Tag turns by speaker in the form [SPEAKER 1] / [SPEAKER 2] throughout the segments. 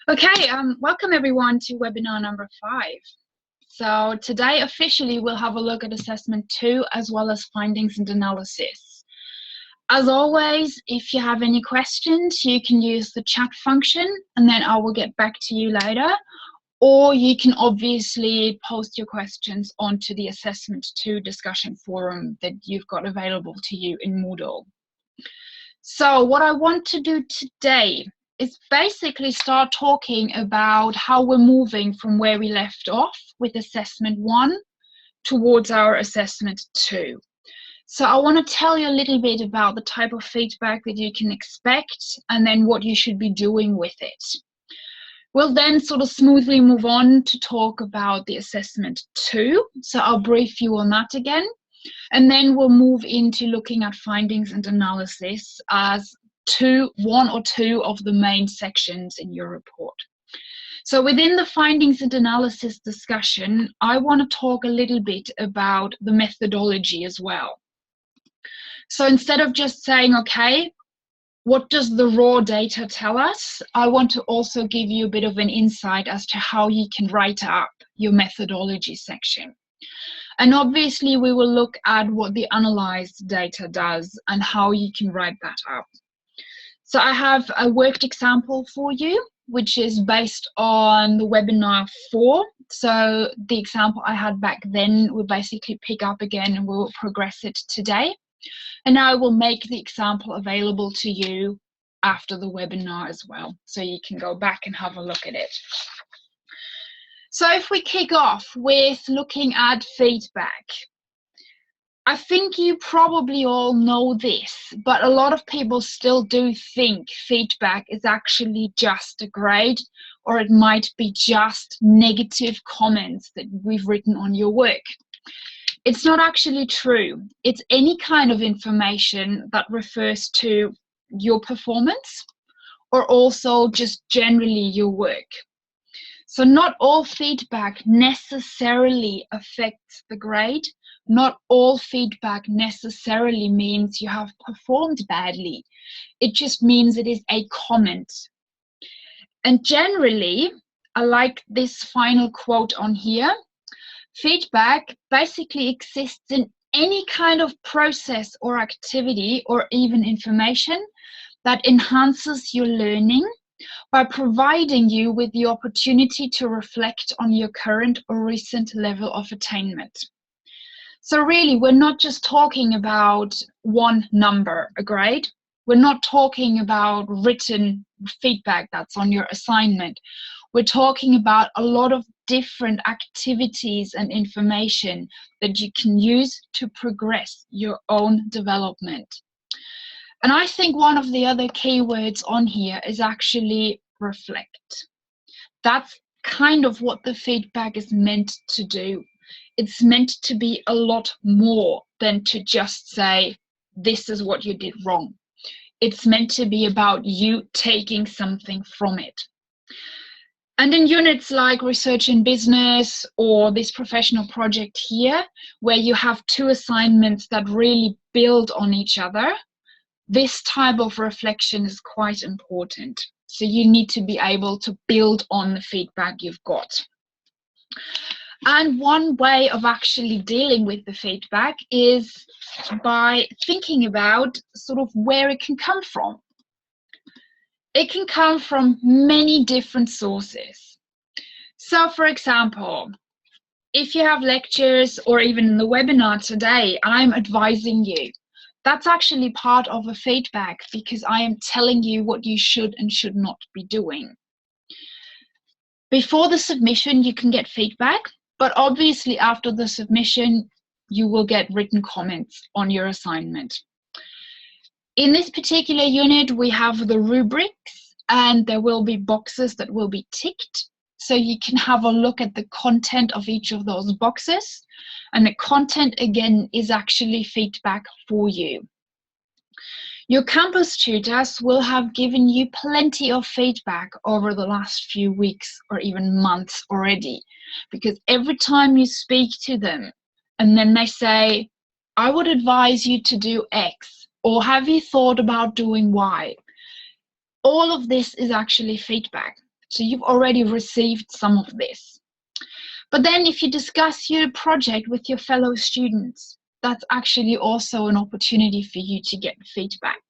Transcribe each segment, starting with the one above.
[SPEAKER 1] Okay, welcome everyone to webinar number 5. So today officially we'll have a look at assessment 2 as well as findings and analysis. As always, if you have any questions, you can use the chat function and then I will get back to you later. Or you can obviously post your questions onto the assessment 2 discussion forum that you've got available to you in Moodle. So what I want to do today is basically start talking about how we're moving from where we left off with assessment 1 towards our assessment 2. So I want to tell you a little bit about the type of feedback that you can expect and then what you should be doing with it. We'll then sort of smoothly move on to talk about the assessment 2. So I'll brief you on that again. And then we'll move into looking at findings and analysis as one or two of the main sections in your report. So within the findings and analysis discussion, I want to talk a little bit about the methodology as well. So instead of just saying, okay, what does the raw data tell us? I want to also give you a bit of an insight as to how you can write up your methodology section. And obviously we will look at what the analyzed data does and how you can write that up. So I have a worked example for you, which is based on the webinar 4. So the example I had back then, we'll basically pick up again and we'll progress it today. And I will make the example available to you after the webinar as well. So you can go back and have a look at it. So if we kick off with looking at feedback, I think you probably all know this, but a lot of people still do think feedback is actually just a grade, or it might be just negative comments that we've written on your work. It's not actually true. It's any kind of information that refers to your performance or also just generally your work. So not all feedback necessarily affects the grade. Not all feedback necessarily means you have performed badly. It just means it is a comment. And generally, I like this final quote on here. Feedback basically exists in any kind of process or activity or even information that enhances your learning by providing you with the opportunity to reflect on your current or recent level of attainment. So really, we're not just talking about one number, a grade. We're not talking about written feedback that's on your assignment. We're talking about a lot of different activities and information that you can use to progress your own development. And I think one of the other keywords on here is actually reflect. That's kind of what the feedback is meant to do. It's meant to be a lot more than to just say, this is what you did wrong. It's meant to be about you taking something from it. And in units like research in business or this professional project here, where you have 2 assignments that really build on each other, this type of reflection is quite important. So you need to be able to build on the feedback you've got. And one way of actually dealing with the feedback is by thinking about sort of where it can come from. It can come from many different sources. So for example, if you have lectures or even in the webinar today, I'm advising you. That's actually part of a feedback because I am telling you what you should and should not be doing. Before the submission, you can get feedback, but obviously after the submission, you will get written comments on your assignment. In this particular unit, we have the rubrics and there will be boxes that will be ticked. So you can have a look at the content of each of those boxes. And the content, again, is actually feedback for you. Your campus tutors will have given you plenty of feedback over the last few weeks or even months already. Because every time you speak to them and then they say, I would advise you to do X, or have you thought about doing Y? All of this is actually feedback. So you've already received some of this. But then if you discuss your project with your fellow students, that's actually also an opportunity for you to get feedback.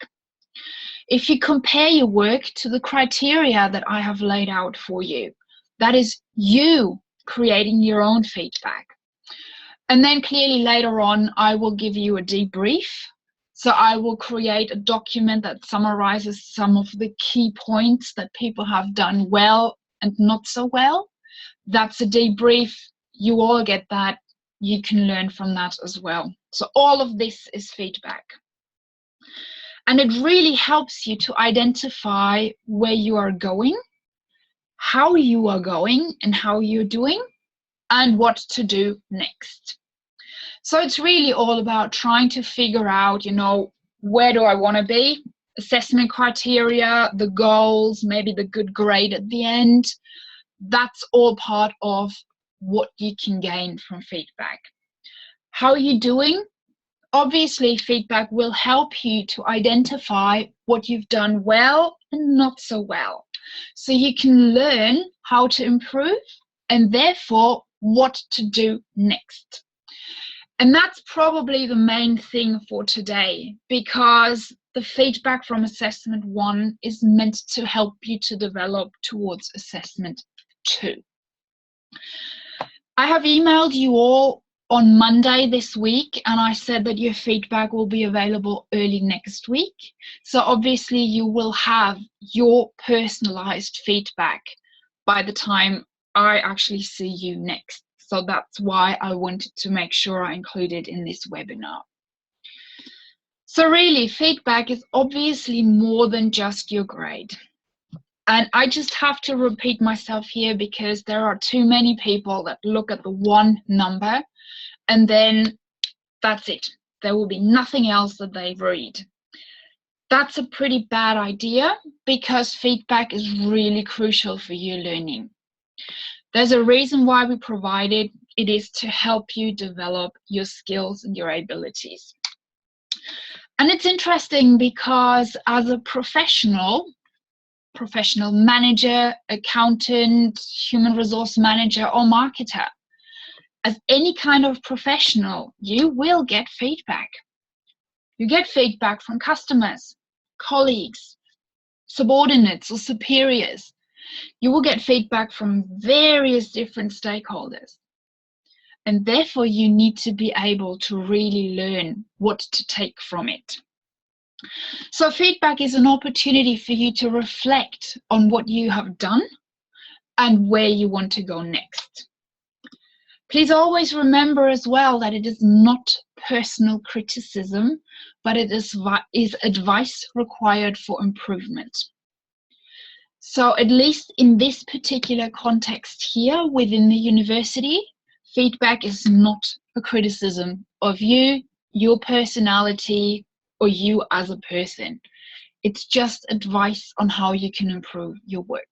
[SPEAKER 1] If you compare your work to the criteria that I have laid out for you, that is you creating your own feedback. And then clearly later on, I will give you a debrief. So I will create a document that summarizes some of the key points that people have done well and not so well. That's a debrief. You all get that. You can learn from that as well. So all of this is feedback. And it really helps you to identify where you are going, how you are going and how you're doing, and what to do next. So it's really all about trying to figure out, you know, where do I want to be? Assessment criteria, the goals, maybe the good grade at the end. That's all part of what you can gain from feedback. How are you doing? Obviously, feedback will help you to identify what you've done well and not so well. So you can learn how to improve and therefore what to do next. And that's probably the main thing for today, because the feedback from assessment 1 is meant to help you to develop towards assessment 2. I have emailed you all on Monday this week, and I said that your feedback will be available early next week. So obviously you will have your personalized feedback by the time I actually see you next. So that's why I wanted to make sure I included in this webinar. So really, feedback is obviously more than just your grade. And I just have to repeat myself here because there are too many people that look at the one number and then that's it. There will be nothing else that they read. That's a pretty bad idea because feedback is really crucial for your learning. There's a reason why we provide it. It is to help you develop your skills and your abilities. And it's interesting because as a professional manager, accountant, human resource manager, or marketer, as any kind of professional, you will get feedback. You get feedback from customers, colleagues, subordinates, or superiors. You will get feedback from various different stakeholders. And therefore, you need to be able to really learn what to take from it. So feedback is an opportunity for you to reflect on what you have done and where you want to go next. Please always remember as well that it is not personal criticism, but it is advice required for improvement. So at least in this particular context here within the university, feedback is not a criticism of you, your personality, or you as a person. It's just advice on how you can improve your work.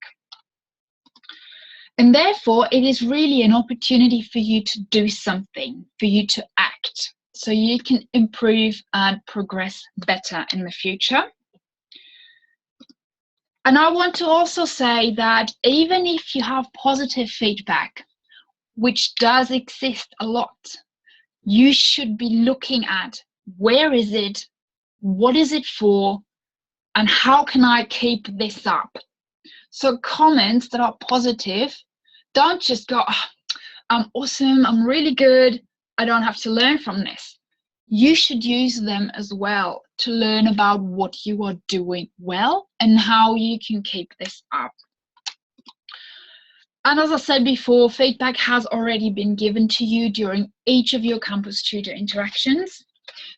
[SPEAKER 1] And therefore, it is really an opportunity for you to do something, for you to act, so you can improve and progress better in the future. And I want to also say that even if you have positive feedback, which does exist a lot, you should be looking at where is it, what is it for, and how can I keep this up? So comments that are positive, don't just go, oh, I'm awesome, I'm really good, I don't have to learn from this. You should use them as well to learn about what you are doing well and how you can keep this up. And as I said before, feedback has already been given to you during each of your campus tutor interactions.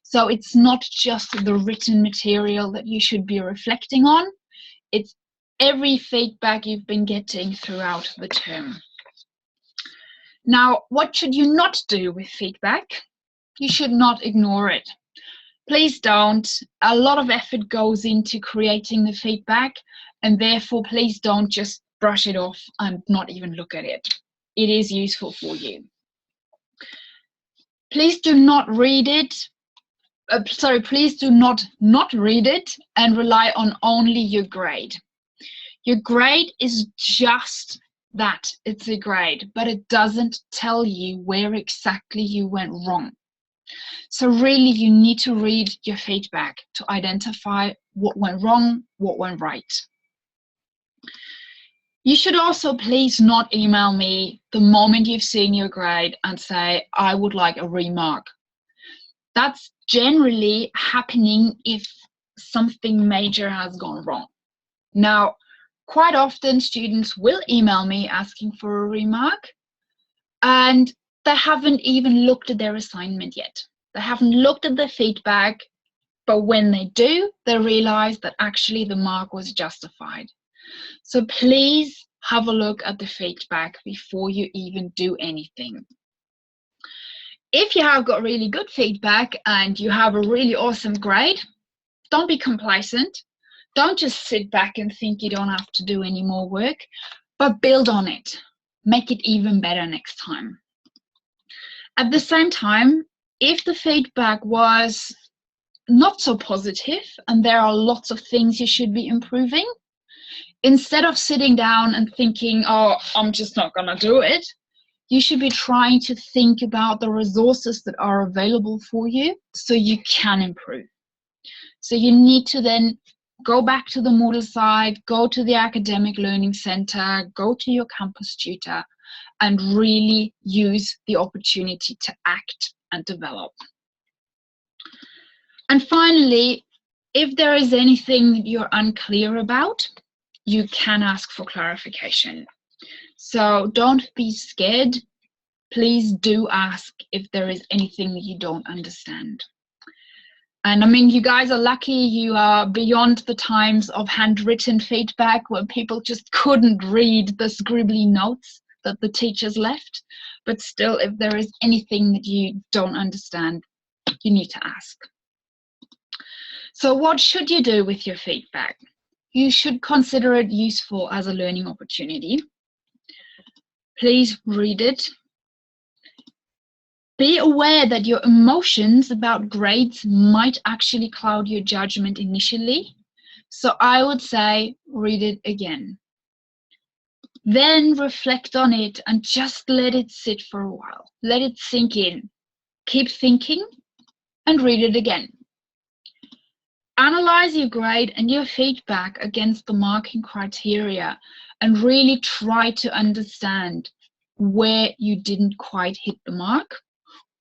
[SPEAKER 1] So it's not just the written material that you should be reflecting on, it's every feedback you've been getting throughout the term. Now, what should you not do with feedback? You should not ignore it. Please don't. A lot of effort goes into creating the feedback, and therefore please don't just brush it off and not even look at it. It is useful for you. Please do not read it. Please do not read it and rely on only your grade. Your grade is just that, it's a grade, but it doesn't tell you where exactly you went wrong. So really you need to read your feedback to identify what went wrong, what went right. You should also please not email me the moment you've seen your grade and say, I would like a remark. That's generally happening if something major has gone wrong. Now, quite often students will email me asking for a remark, and they haven't even looked at their assignment yet. They haven't looked at the feedback, but when they do, they realize that actually the mark was justified. So please have a look at the feedback before you even do anything. If you have got really good feedback and you have a really awesome grade, don't be complacent. Don't just sit back and think you don't have to do any more work, but build on it. Make it even better next time. At the same time, if the feedback was not so positive and there are lots of things you should be improving, instead of sitting down and thinking, oh, I'm just not gonna do it, you should be trying to think about the resources that are available for you so you can improve. So you need to then go back to the Moodle site, go to the Academic Learning Center, go to your campus tutor, and really use the opportunity to act and develop. And finally, if there is anything you're unclear about, you can ask for clarification. So don't be scared. Please do ask if there is anything that you don't understand. And I mean, you guys are lucky. You are beyond the times of handwritten feedback where people just couldn't read the scribbly notes that the teachers left. But still, if there is anything that you don't understand, you need to ask. So what should you do with your feedback? You should consider it useful as a learning opportunity. Please read it. Be aware that your emotions about grades might actually cloud your judgment initially. So I would say read it again. Then reflect on it and just let it sit for a while. Let it sink in. Keep thinking and read it again. Analyze your grade and your feedback against the marking criteria and really try to understand where you didn't quite hit the mark,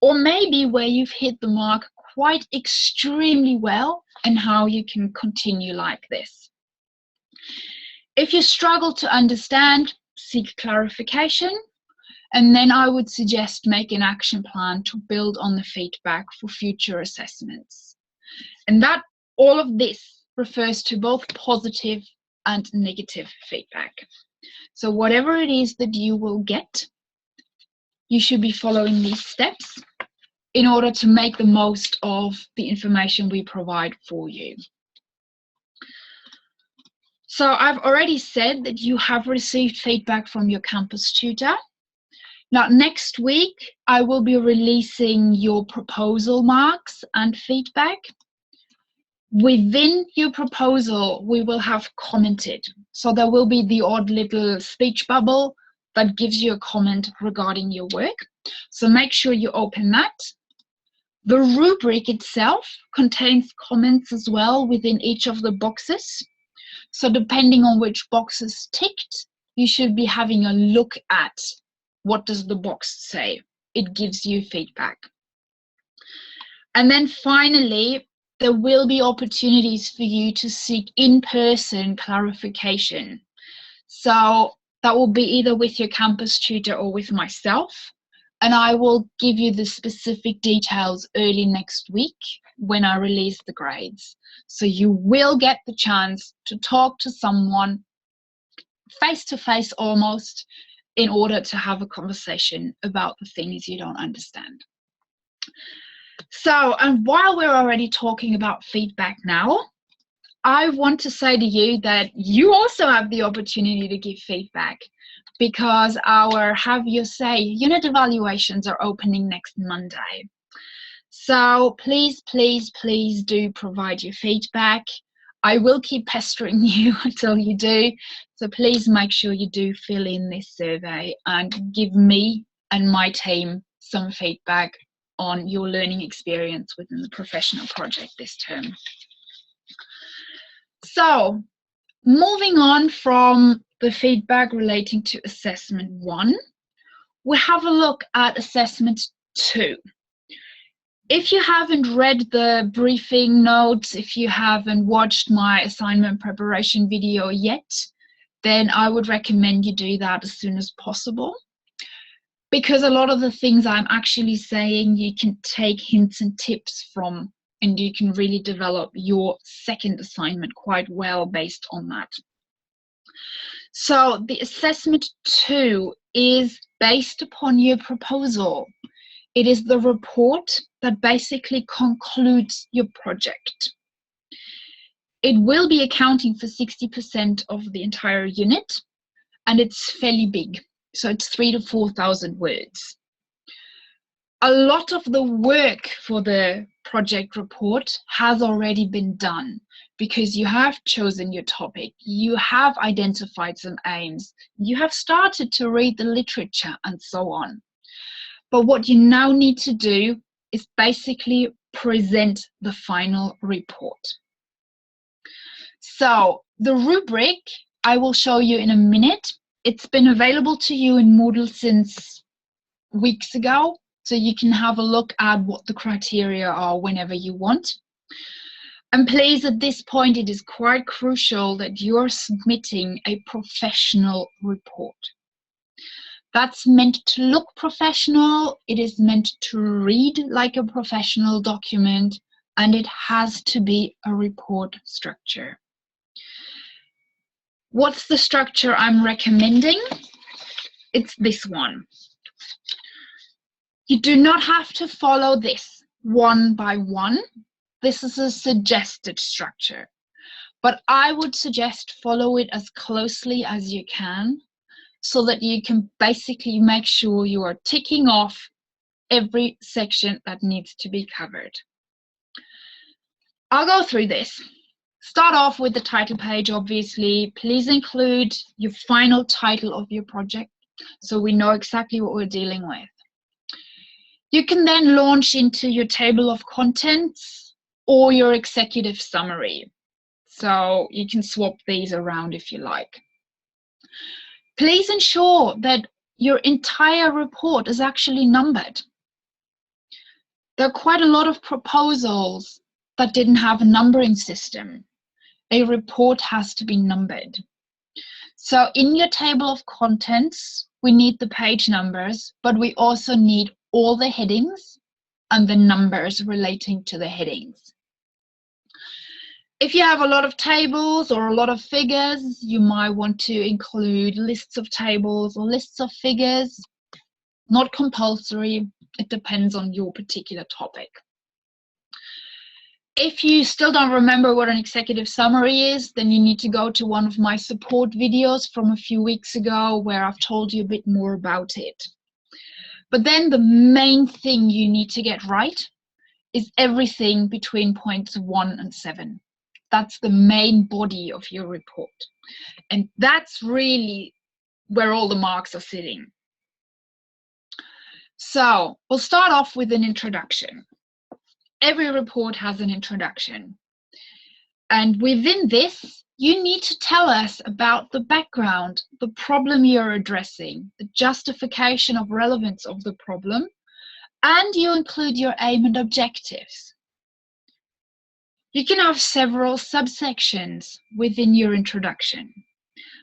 [SPEAKER 1] or maybe where you've hit the mark quite extremely well and how you can continue like this. If you struggle to understand, seek clarification, and then I would suggest make an action plan to build on the feedback for future assessments. And that all of this refers to both positive and negative feedback. So whatever it is that you will get, you should be following these steps in order to make the most of the information we provide for you. So I've already said that you have received feedback from your campus tutor. Now, next week, I will be releasing your proposal marks and feedback. Within your proposal, we will have commented. So there will be the odd little speech bubble that gives you a comment regarding your work. So make sure you open that. The rubric itself contains comments as well within each of the boxes. So depending on which box is ticked, you should be having a look at what does the box say. It gives you feedback. And then finally, there will be opportunities for you to seek in-person clarification. So that will be either with your campus tutor or with myself. And I will give you the specific details early next week when I release the grades. So you will get the chance to talk to someone face to face almost in order to have a conversation about the things you don't understand. So, and while we're already talking about feedback now, I want to say to you that you also have the opportunity to give feedback, because our Have Your Say unit evaluations are opening next Monday. So please, please, please do provide your feedback. I will keep pestering you until you do. So please make sure you do fill in this survey and give me and my team some feedback on your learning experience within the professional project this term. So moving on from the feedback relating to assessment 1, we have a look at assessment 2. If you haven't read the briefing notes, if you haven't watched my assignment preparation video yet, then I would recommend you do that as soon as possible. Because a lot of the things I'm actually saying, you can take hints and tips from, and you can really develop your second assignment quite well based on that. So the assessment 2 is based upon your proposal. It is the report that basically concludes your project. It will be accounting for 60% of the entire unit, and it's fairly big. So it's 3,000 to 4,000 words. A lot of the work for the project report has already been done because you have chosen your topic, you have identified some aims, you have started to read the literature and so on. But what you now need to do is basically present the final report. So the rubric I will show you in a minute. It's been available to you in Moodle since weeks ago, so you can have a look at what the criteria are whenever you want. And please, at this point, it is quite crucial that you're submitting a professional report. That's meant to look professional, it is meant to read like a professional document, and it has to be a report structure. What's the structure I'm recommending? It's this one. You do not have to follow this one by one. This is a suggested structure, but I would suggest follow it as closely as you can so that you can basically make sure you are ticking off every section that needs to be covered. I'll go through this. Start off with the title page, obviously. Please include your final title of your project so we know exactly what we're dealing with. You can then launch into your table of contents or your executive summary. So you can swap these around if you like. Please ensure that your entire report is actually numbered. There are quite a lot of proposals that didn't have a numbering system. A report has to be numbered. So in your table of contents, we need the page numbers, but we also need all the headings and the numbers relating to the headings. If you have a lot of tables or a lot of figures, you might want to include lists of tables or lists of figures. Not compulsory, it depends on your particular topic. If you still don't remember what an executive summary is, then you need to go to one of my support videos from a few weeks ago where I've told you a bit more about it. But then the main thing you need to get right is everything between points 1 and 7. That's the main body of your report. And that's really where all the marks are sitting. So we'll start off with an introduction. Every report has an introduction. And within this, you need to tell us about the background, the problem you're addressing, the justification of relevance of the problem, and you include your aim and objectives. You can have several subsections within your introduction,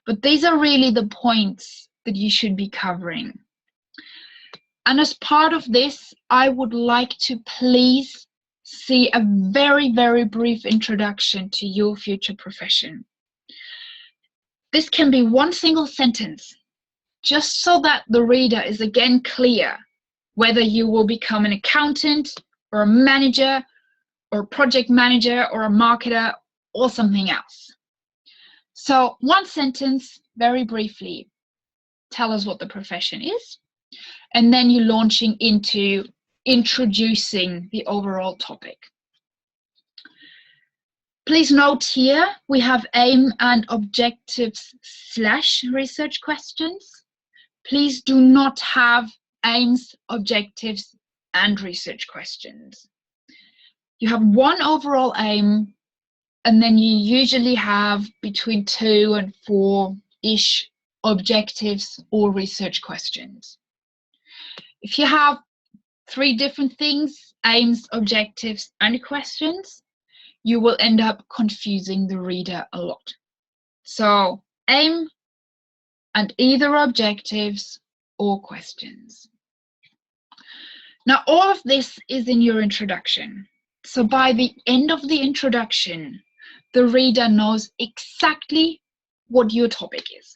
[SPEAKER 1] but these are really the points that you should be covering. And as part of this, I would like to please see a very, very brief introduction to your future profession. This can be one single sentence, just so that the reader is again clear whether you will become an accountant or a manager or a project manager or a marketer or something else. So one sentence, very briefly, tell us what the profession is, and then you're launching into introducing the overall topic. Please note here we have aim and objectives / research questions. Please do not have aims, objectives, and research questions. You have one overall aim, and then you usually have between 2 and 4-ish objectives or research questions. If you have 3 different things, aims, objectives, and questions, you will end up confusing the reader a lot. So aim and either objectives or questions. Now, all of this is in your introduction. So by the end of the introduction, the reader knows exactly what your topic is.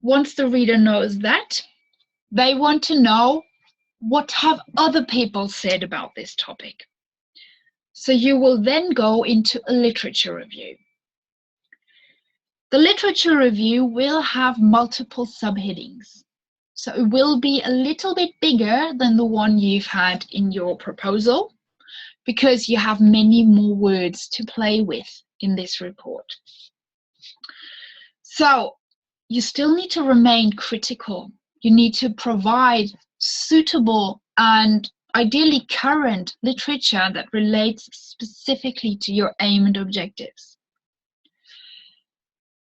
[SPEAKER 1] Once the reader knows that, they want to know what have other people said about this topic. So you will then go into a literature review. The literature review will have multiple subheadings. So it will be a little bit bigger than the one you've had in your proposal, because you have many more words to play with in this report. So you still need to remain critical. You need to provide suitable and ideally current literature that relates specifically to your aim and objectives.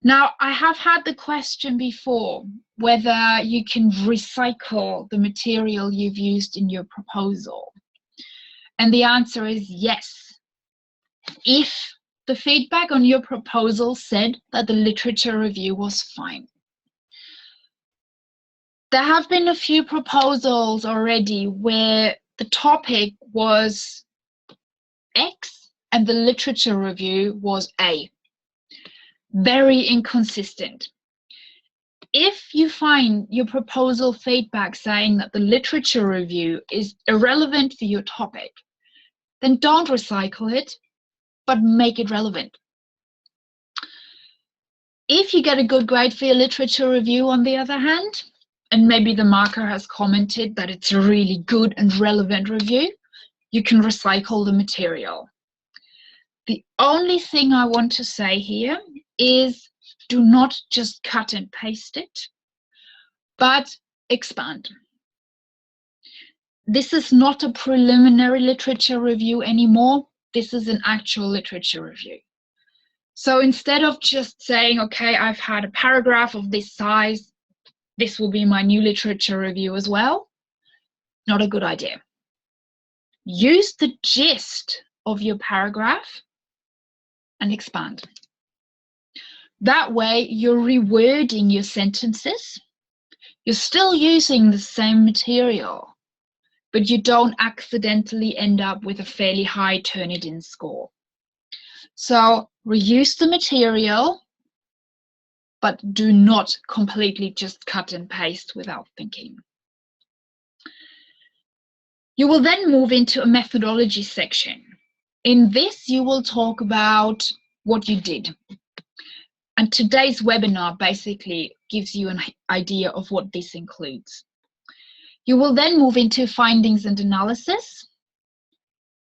[SPEAKER 1] Now, I have had the question before whether you can recycle the material you've used in your proposal. And the answer is yes. If the feedback on your proposal said that the literature review was fine. There have been a few proposals already where the topic was X and the literature review was A. Very inconsistent. If you find your proposal feedback saying that the literature review is irrelevant for your topic, then don't recycle it, but make it relevant. If you get a good grade for your literature review, on the other hand, and maybe the marker has commented that it's a really good and relevant review, you can recycle the material. The only thing I want to say here is do not just cut and paste it, but expand. This is not a preliminary literature review anymore. This is an actual literature review. So instead of just saying, okay, I've had a paragraph of this size, this will be my new literature review as well, not a good idea. Use the gist of your paragraph and expand. That way, you're rewording your sentences. You're still using the same material, but you don't accidentally end up with a fairly high Turnitin score. So reuse the material, but do not completely just cut and paste without thinking. You will then move into a methodology section. In this, you will talk about what you did. And today's webinar basically gives you an idea of what this includes. You will then move into findings and analysis.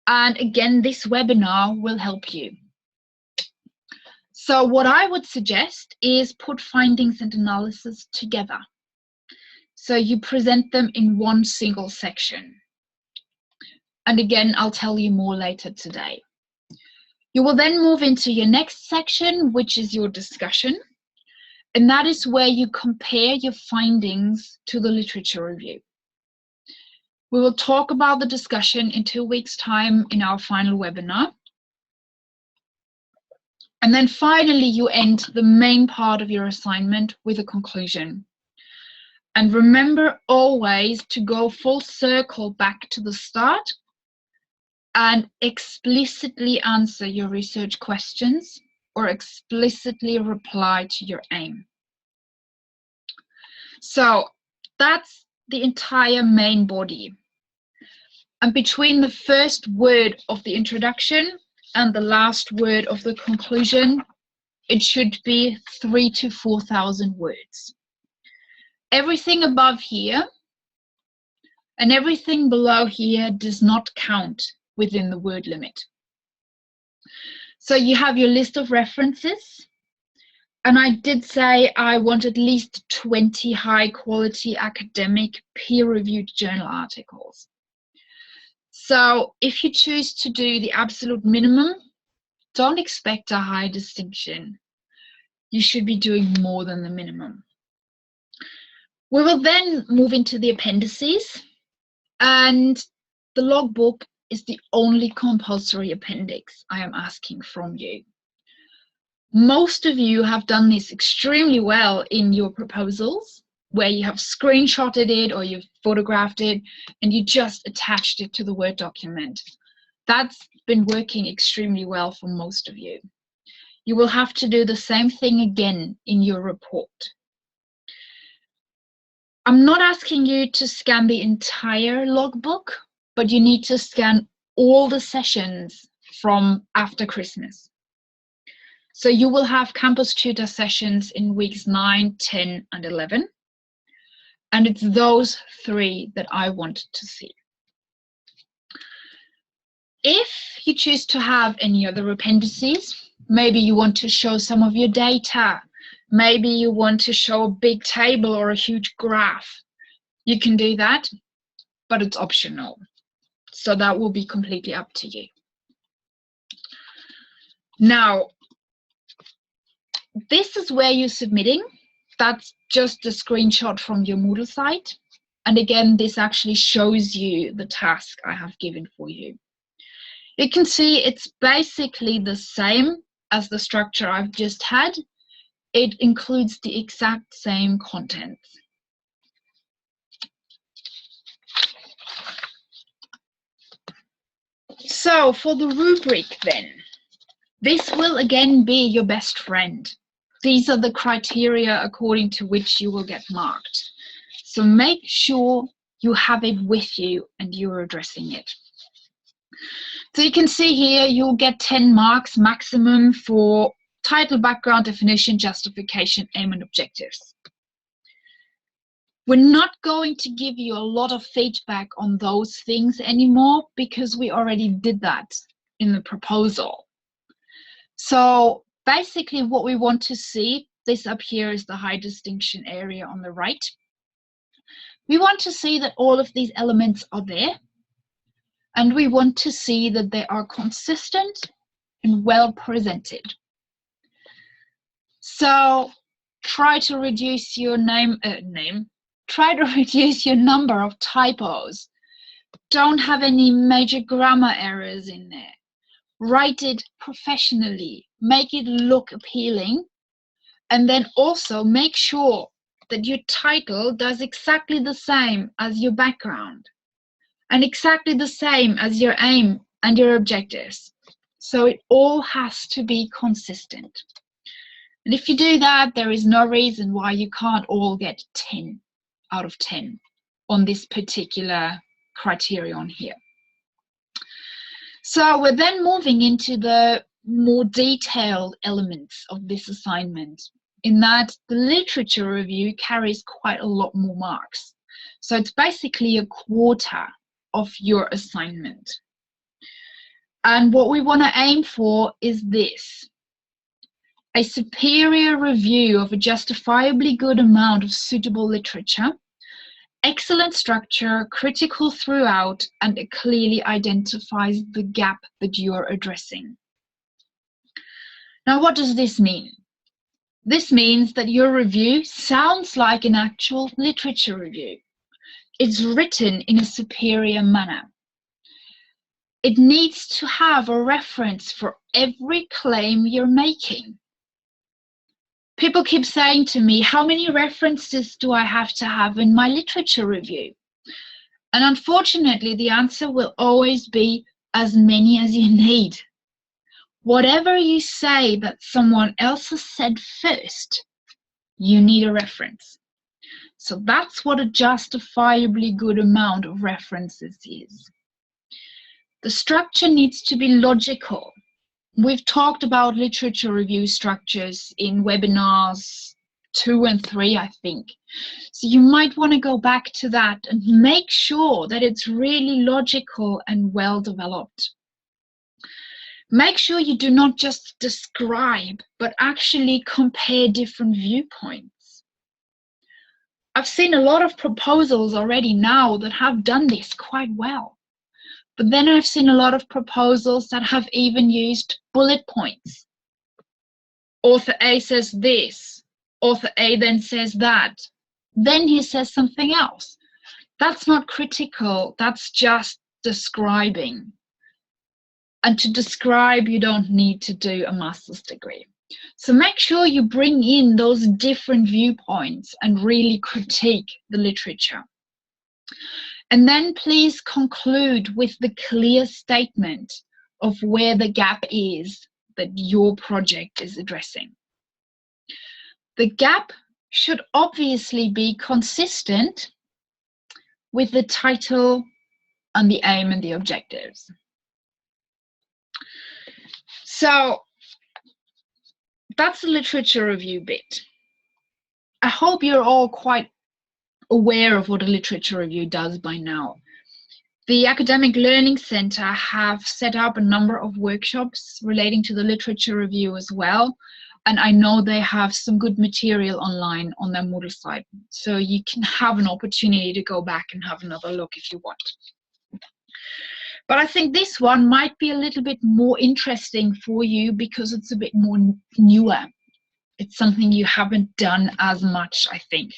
[SPEAKER 1] And again, this webinar will help you. So what I would suggest is put findings and analysis together. So you present them in one single section. And again, I'll tell you more later today. You will then move into your next section, which is your discussion. And that is where you compare your findings to the literature review. We will talk about the discussion in 2 weeks' time in our final webinar. And then finally, you end the main part of your assignment with a conclusion. And remember always to go full circle back to the start and explicitly answer your research questions or explicitly reply to your aim. So that's the entire main body. And between the first word of the introduction and the last word of the conclusion, it should be 3,000 to 4,000 words. Everything above here and everything below here does not count within the word limit. So you have your list of references. And I did say I want at least 20 high-quality academic peer-reviewed journal articles. So if you choose to do the absolute minimum, don't expect a high distinction. You should be doing more than the minimum. We will then move into the appendices, and the logbook is the only compulsory appendix I am asking from you. Most of you have done this extremely well in your proposals, where you have screenshotted it or you've photographed it and you just attached it to the Word document. That's been working extremely well for most of you. You will have to do the same thing again in your report. I'm not asking you to scan the entire logbook, but you need to scan all the sessions from after Christmas. So you will have campus tutor sessions in weeks 9, 10, and 11. And it's those 3 that I want to see. If you choose to have any other appendices, maybe you want to show some of your data, maybe you want to show a big table or a huge graph, you can do that, but it's optional. So that will be completely up to you. Now, this is where you're submitting. That's just a screenshot from your Moodle site. And again, this actually shows you the task I have given for you. You can see it's basically the same as the structure I've just had. It includes the exact same contents. So for the rubric then, this will again be your best friend. These are the criteria according to which you will get marked. So make sure you have it with you and you're addressing it. So you can see here you'll get 10 marks maximum for title, background, definition, justification, aim, and objectives. We're not going to give you a lot of feedback on those things anymore because we already did that in the proposal. So basically what we want to see, this up here is the high distinction area on the right. We want to see that all of these elements are there, and we want to see that they are consistent and well presented. So try to reduce your try to reduce your number of typos. Don't have any major grammar errors in there. Write it professionally, make it look appealing, and then also make sure that your title does exactly the same as your background and exactly the same as your aim and your objectives. So it all has to be consistent. And if you do that, there is no reason why you can't all get 10 out of 10 on this particular criterion here. So we're then moving into the more detailed elements of this assignment, in that the literature review carries quite a lot more marks. So it's basically a quarter of your assignment. And what we want to aim for is this: a superior review of a justifiably good amount of suitable literature, excellent structure, critical throughout, and it clearly identifies the gap that you are addressing. Now, what does this mean? This means that your review sounds like an actual literature review. It's written in a superior manner. It needs to have a reference for every claim you're making. People keep saying to me, how many references do I have to have in my literature review? And unfortunately, the answer will always be as many as you need. Whatever you say that someone else has said first, you need a reference. So that's what a justifiably good amount of references is. The structure needs to be logical. We've talked about literature review structures in webinars 2 and 3, I think. So you might want to go back to that and make sure that it's really logical and well developed. Make sure you do not just describe, but actually compare different viewpoints. I've seen a lot of proposals already now that have done this quite well. But then I've seen a lot of proposals that have even used bullet points. Author A says this, author A then says that, then he says something else. That's not critical, that's just describing. And to describe, you don't need to do a master's degree. So make sure you bring in those different viewpoints and really critique the literature. And then please conclude with the clear statement of where the gap is that your project is addressing. The gap should obviously be consistent with the title and the aim and the objectives. So that's the literature review bit. I hope you're all quite aware of what a literature review does by now. The Academic Learning Centre have set up a number of workshops relating to the literature review as well, and I know they have some good material online on their Moodle site, so you can have an opportunity to go back and have another look if you want. But I think this one might be a little bit more interesting for you because it's a bit more newer. It's something you haven't done as much, I think.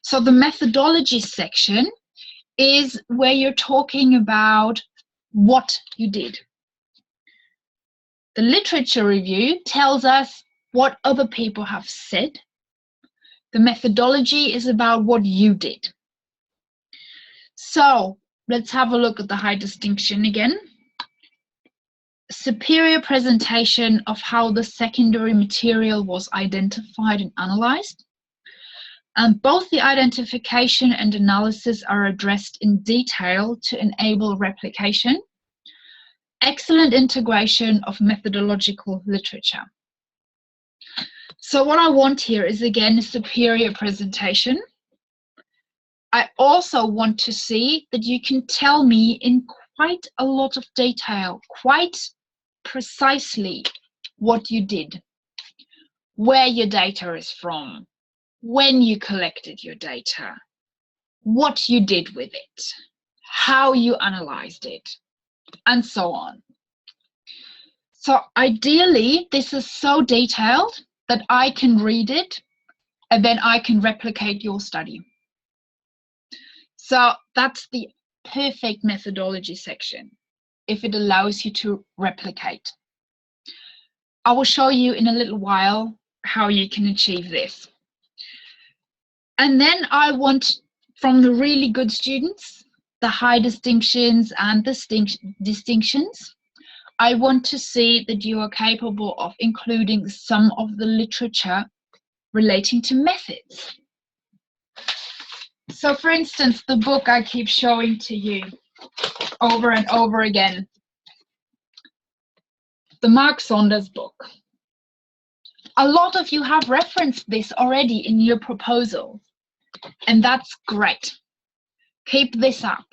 [SPEAKER 1] So the methodology section is where you're talking about what you did. The literature review tells us what other people have said. The methodology is about what you did. So let's have a look at the high distinction again. Superior presentation of how the secondary material was identified and analyzed. And both the identification and analysis are addressed in detail to enable replication. Excellent integration of methodological literature. So what I want here is again a superior presentation. I also want to see that you can tell me in quite a lot of detail, quite precisely what you did, where your data is from, when you collected your data, what you did with it, how you analyzed it, and so on. So ideally, this is so detailed that I can read it and then I can replicate your study. So that's the perfect methodology section, if it allows you to replicate. I will show you in a little while how you can achieve this. And then I want, from the really good students, the high distinctions and the distinctions, I want to see that you are capable of including some of the literature relating to methods. So for instance, the book I keep showing to you over and over again, the Mark Saunders book. A lot of you have referenced this already in your proposal, and that's great. Keep this up.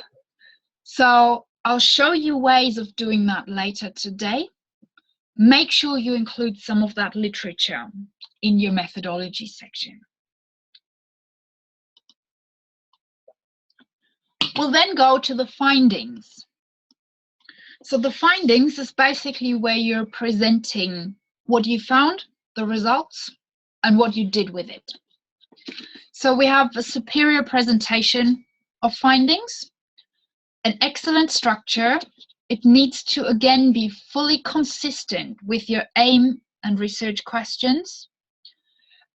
[SPEAKER 1] So I'll show you ways of doing that later today. Make sure you include some of that literature in your methodology section. We'll then go to the findings. So the findings is basically where you're presenting what you found, the results, and what you did with it. So we have a superior presentation of findings, an excellent structure. It needs to again be fully consistent with your aim and research questions,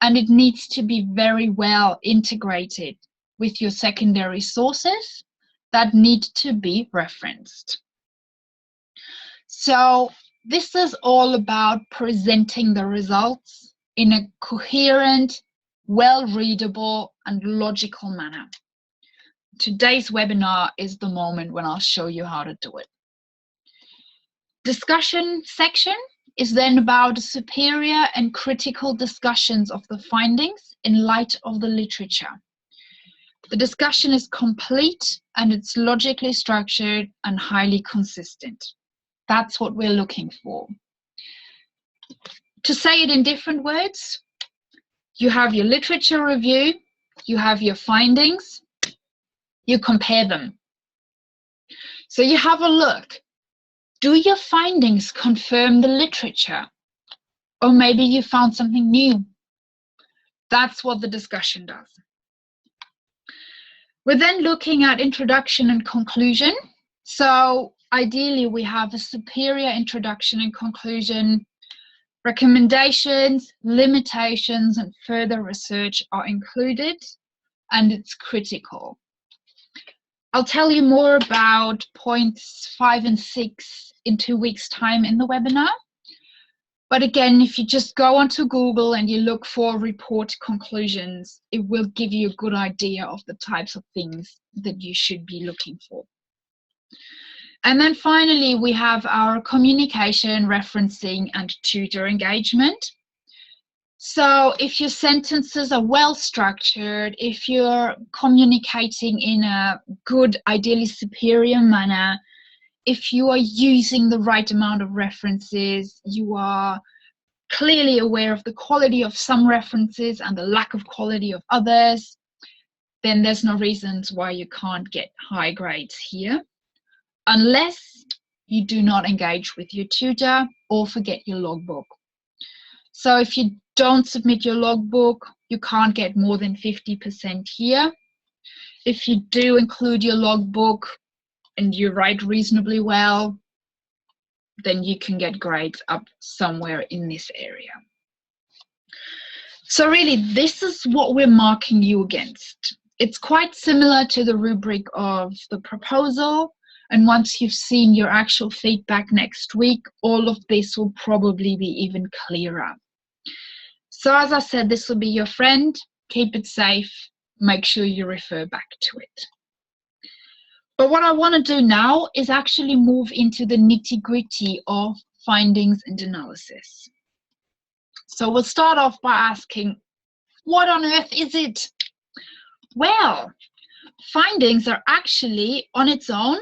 [SPEAKER 1] and it needs to be very well integrated with your secondary sources that need to be referenced. So this is all about presenting the results in a coherent, well-readable and logical manner. Today's webinar is the moment when I'll show you how to do it. Discussion section is then about superior and critical discussions of the findings in light of the literature. The discussion is complete and it's logically structured and highly consistent. That's what we're looking for. To say it in different words, you have your literature review, you have your findings, you compare them. So you have a look. Do your findings confirm the literature? Or maybe you found something new. That's what the discussion does. We're then looking at introduction and conclusion. So ideally, we have a superior introduction and conclusion. Recommendations, limitations, and further research are included, and it's critical. I'll tell you more about points 5 and 6 in 2 weeks' time in the webinar. But again, if you just go onto Google and you look for report conclusions, it will give you a good idea of the types of things that you should be looking for. And then finally, we have our communication, referencing, and tutor engagement. So if your sentences are well structured, if you're communicating in a good, ideally superior manner, if you are using the right amount of references, you are clearly aware of the quality of some references and the lack of quality of others, then there's no reasons why you can't get high grades here, unless you do not engage with your tutor or forget your logbook. So if you don't submit your logbook, you can't get more than 50% here. If you do include your logbook and you write reasonably well, then you can get grades up somewhere in this area. So really, this is what we're marking you against. It's quite similar to the rubric of the proposal. And once you've seen your actual feedback next week, all of this will probably be even clearer. So as I said, this will be your friend. Keep it safe. Make sure you refer back to it. But what I want to do now is actually move into the nitty-gritty of findings and analysis. So we'll start off by asking, what on earth is it? Well, findings are actually on its own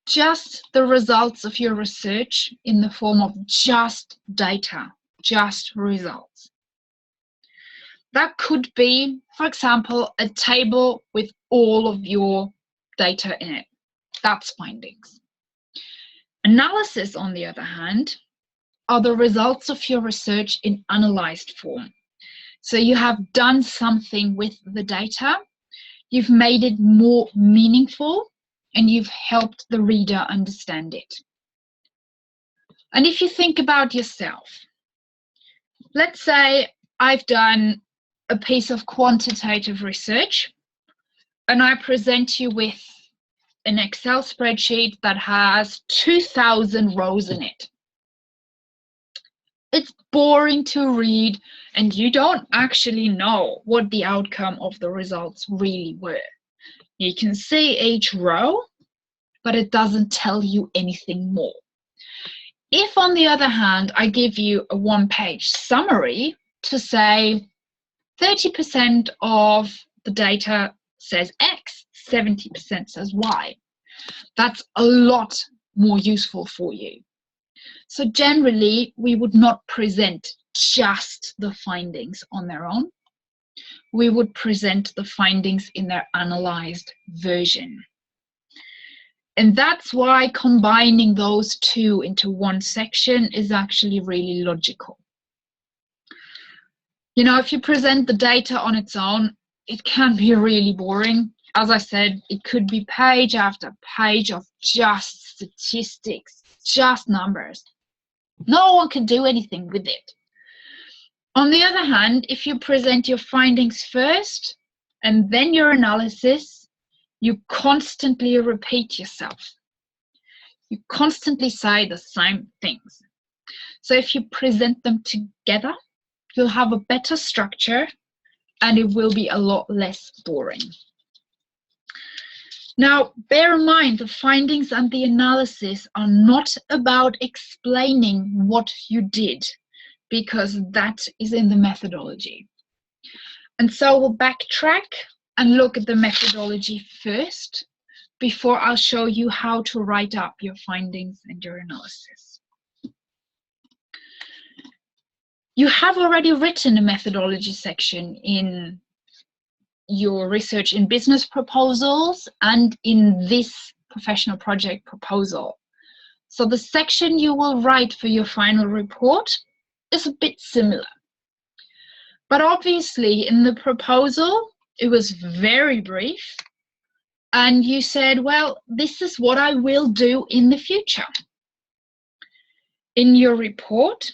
[SPEAKER 1] just the results of your research in the form of just data, just results. That could be, for example, a table with all of your data in it. That's findings. Analysis, on the other hand, are the results of your research in analyzed form. So you have done something with the data, you've made it more meaningful, and you've helped the reader understand it. And if you think about yourself, let's say I've done a piece of quantitative research and I present you with an Excel spreadsheet that has 2,000 rows in it. It's boring to read and you don't actually know what the outcome of the results really were. You can see each row, but it doesn't tell you anything more. If, on the other hand, I give you a one-page summary to say 30% of the data says X, 70% says Y, that's a lot more useful for you. So generally, we would not present just the findings on their own. We would present the findings in their analyzed version. And that's why combining those two into one section is actually really logical. You know, if you present the data on its own, it can be really boring. As I said, it could be page after page of just statistics, just numbers. No one can do anything with it. On the other hand, if you present your findings first and then your analysis, you constantly repeat yourself. You constantly say the same things. So if you present them together, you'll have a better structure and it will be a lot less boring. Now, bear in mind, the findings and the analysis are not about explaining what you did, because that is in the methodology. And so we'll backtrack and look at the methodology first before I'll show you how to write up your findings and your analysis. You have already written a methodology section in your research in business proposals and in this professional project proposal. So the section you will write for your final report is a bit similar. But obviously in the proposal, it was very brief. And you said, well, this is what I will do in the future. In your report,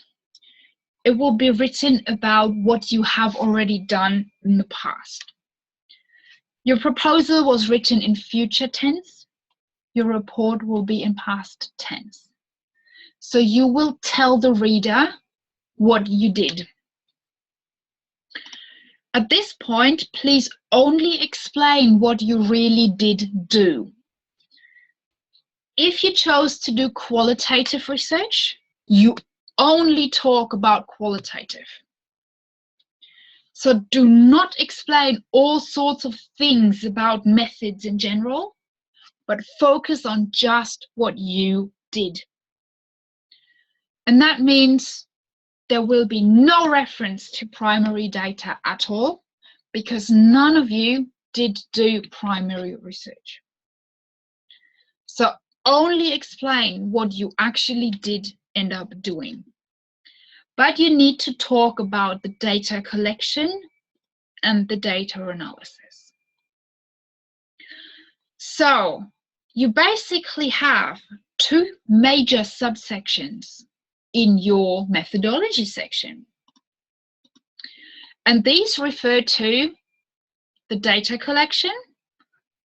[SPEAKER 1] it will be written about what you have already done in the past. Your proposal was written in future tense. Your report will be in past tense. So you will tell the reader what you did. At this point, please only explain what you really did do. If you chose to do qualitative research, you only talk about qualitative. So do not explain all sorts of things about methods in general, but focus on just what you did. And that means there will be no reference to primary data at all, because none of you did do primary research. So only explain what you actually did end up doing. But you need to talk about the data collection and the data analysis. So you basically have two major subsections in your methodology section. And these refer to the data collection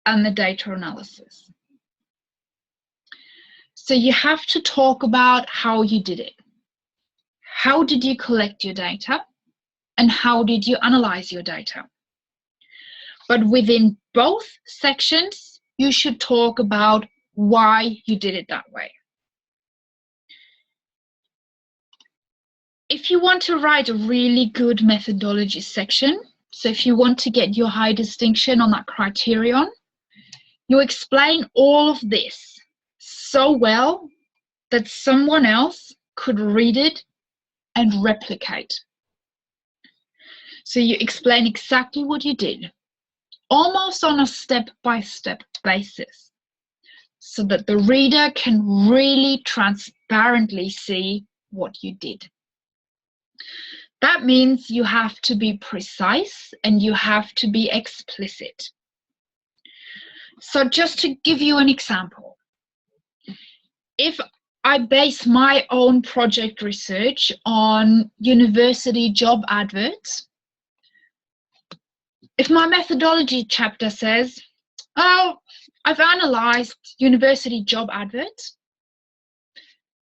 [SPEAKER 1] and the data analysis. So you have to talk about how you did it. How did you collect your data? And how did you analyze your data? But within both sections, you should talk about why you did it that way. If you want to write a really good methodology section, so if you want to get your high distinction on that criterion, you explain all of this so well that someone else could read it and replicate. So you explain exactly what you did, almost on a step-by-step basis, so that the reader can really transparently see what you did. That means you have to be precise and you have to be explicit. So just to give you an example, if I base my own project research on university job adverts, if my methodology chapter says, oh, I've analyzed university job adverts,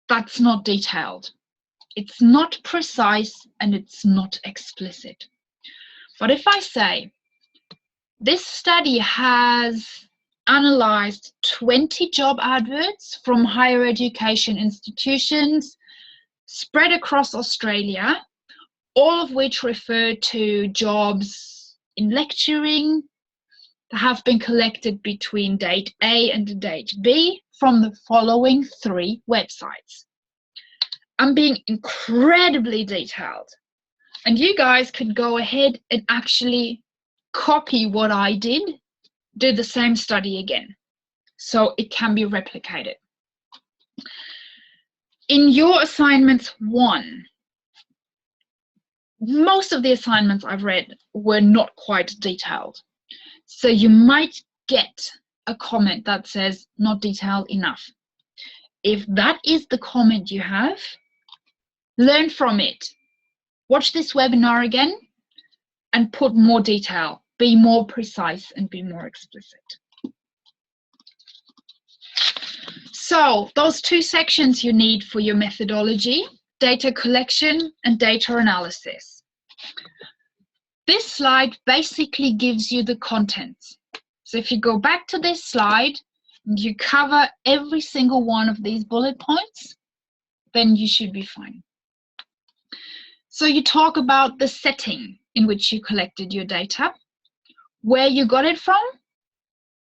[SPEAKER 1] that's not detailed. It's not precise and it's not explicit. But if I say, this study has analyzed 20 job adverts from higher education institutions spread across Australia, all of which refer to jobs in lecturing that have been collected between date A and date B from the following 3 websites. I'm being incredibly detailed, and you guys could go ahead and actually copy what I did, do the same study again, so it can be replicated. In your assignments 1, most of the assignments I've read were not quite detailed, so you might get a comment that says not detailed enough. If that is the comment you have, learn from it. Watch this webinar again and put more detail. Be more precise and be more explicit. So those 2 sections you need for your methodology, data collection and data analysis. This slide basically gives you the contents. So if you go back to this slide and you cover every single one of these bullet points, then you should be fine. So you talk about the setting in which you collected your data, where you got it from,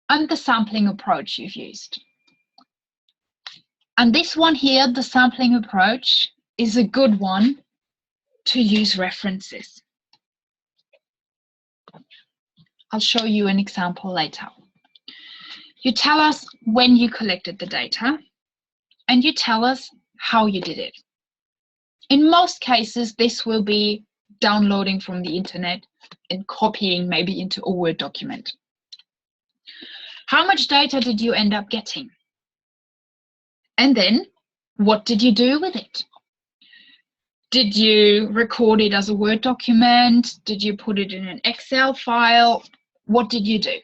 [SPEAKER 1] and the sampling approach you've used. And this one here, the sampling approach, is a good one to use references. I'll show you an example later. You tell us when you collected the data, and you tell us how you did it. In most cases, this will be downloading from the internet and copying maybe into a Word document. How much data did you end up getting? And then, what did you do with it? Did you record it as a Word document? Did you put it in an Excel file? What did you do?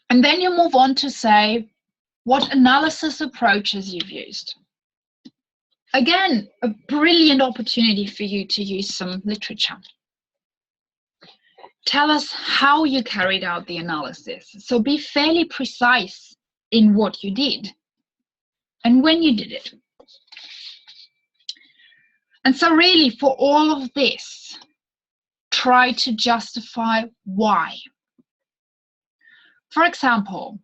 [SPEAKER 1] And then you move on to say what analysis approaches you've used. Again, a brilliant opportunity for you to use some literature. Tell us how you carried out the analysis. So be fairly precise in what you did and when you did it. And so really, for all of this, try to justify why. For example,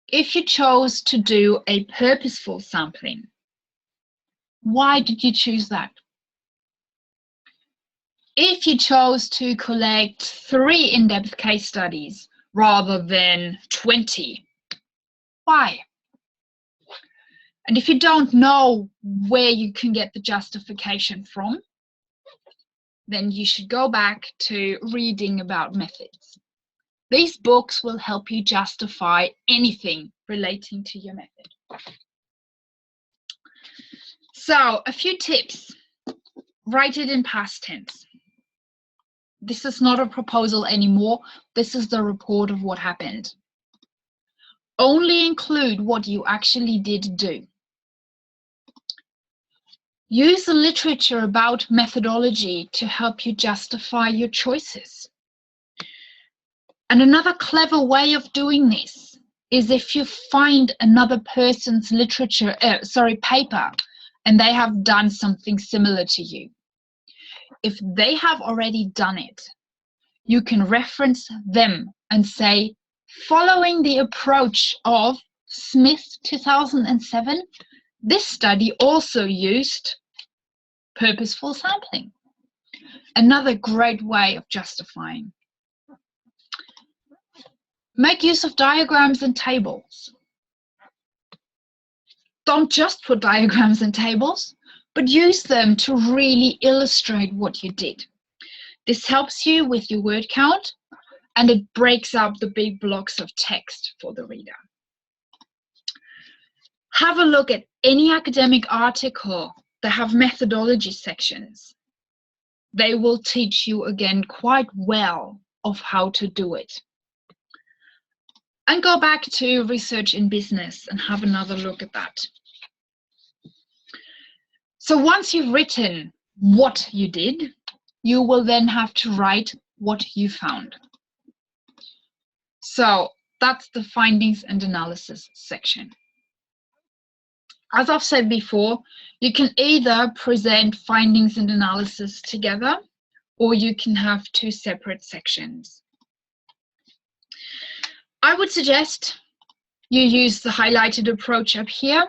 [SPEAKER 1] if you chose to do a purposeful sampling, why did you choose that? If you chose to collect 3 in-depth case studies rather than 20, why? And if you don't know where you can get the justification from, then you should go back to reading about methods. These books will help you justify anything relating to your method. So, a few tips. Write it in past tense. This is not a proposal anymore. This is the report of what happened. Only include what you actually did do. Use the literature about methodology to help you justify your choices. And another clever way of doing this is if you find another person's paper, and they have done something similar to you. If they have already done it, you can reference them and say, following the approach of Smith 2007, this study also used purposeful sampling. Another great way of justifying. Make use of diagrams and tables. Don't just put diagrams and tables, but use them to really illustrate what you did. This helps you with your word count, and it breaks up the big blocks of text for the reader. Have a look at any academic article that have methodology sections. They will teach you again quite well of how to do it. And go back to research in business and have another look at that. So once you've written what you did, you will then have to write what you found. So that's the findings and analysis section. As I've said before, you can either present findings and analysis together, or you can have 2 separate sections. I would suggest you use the highlighted approach up here.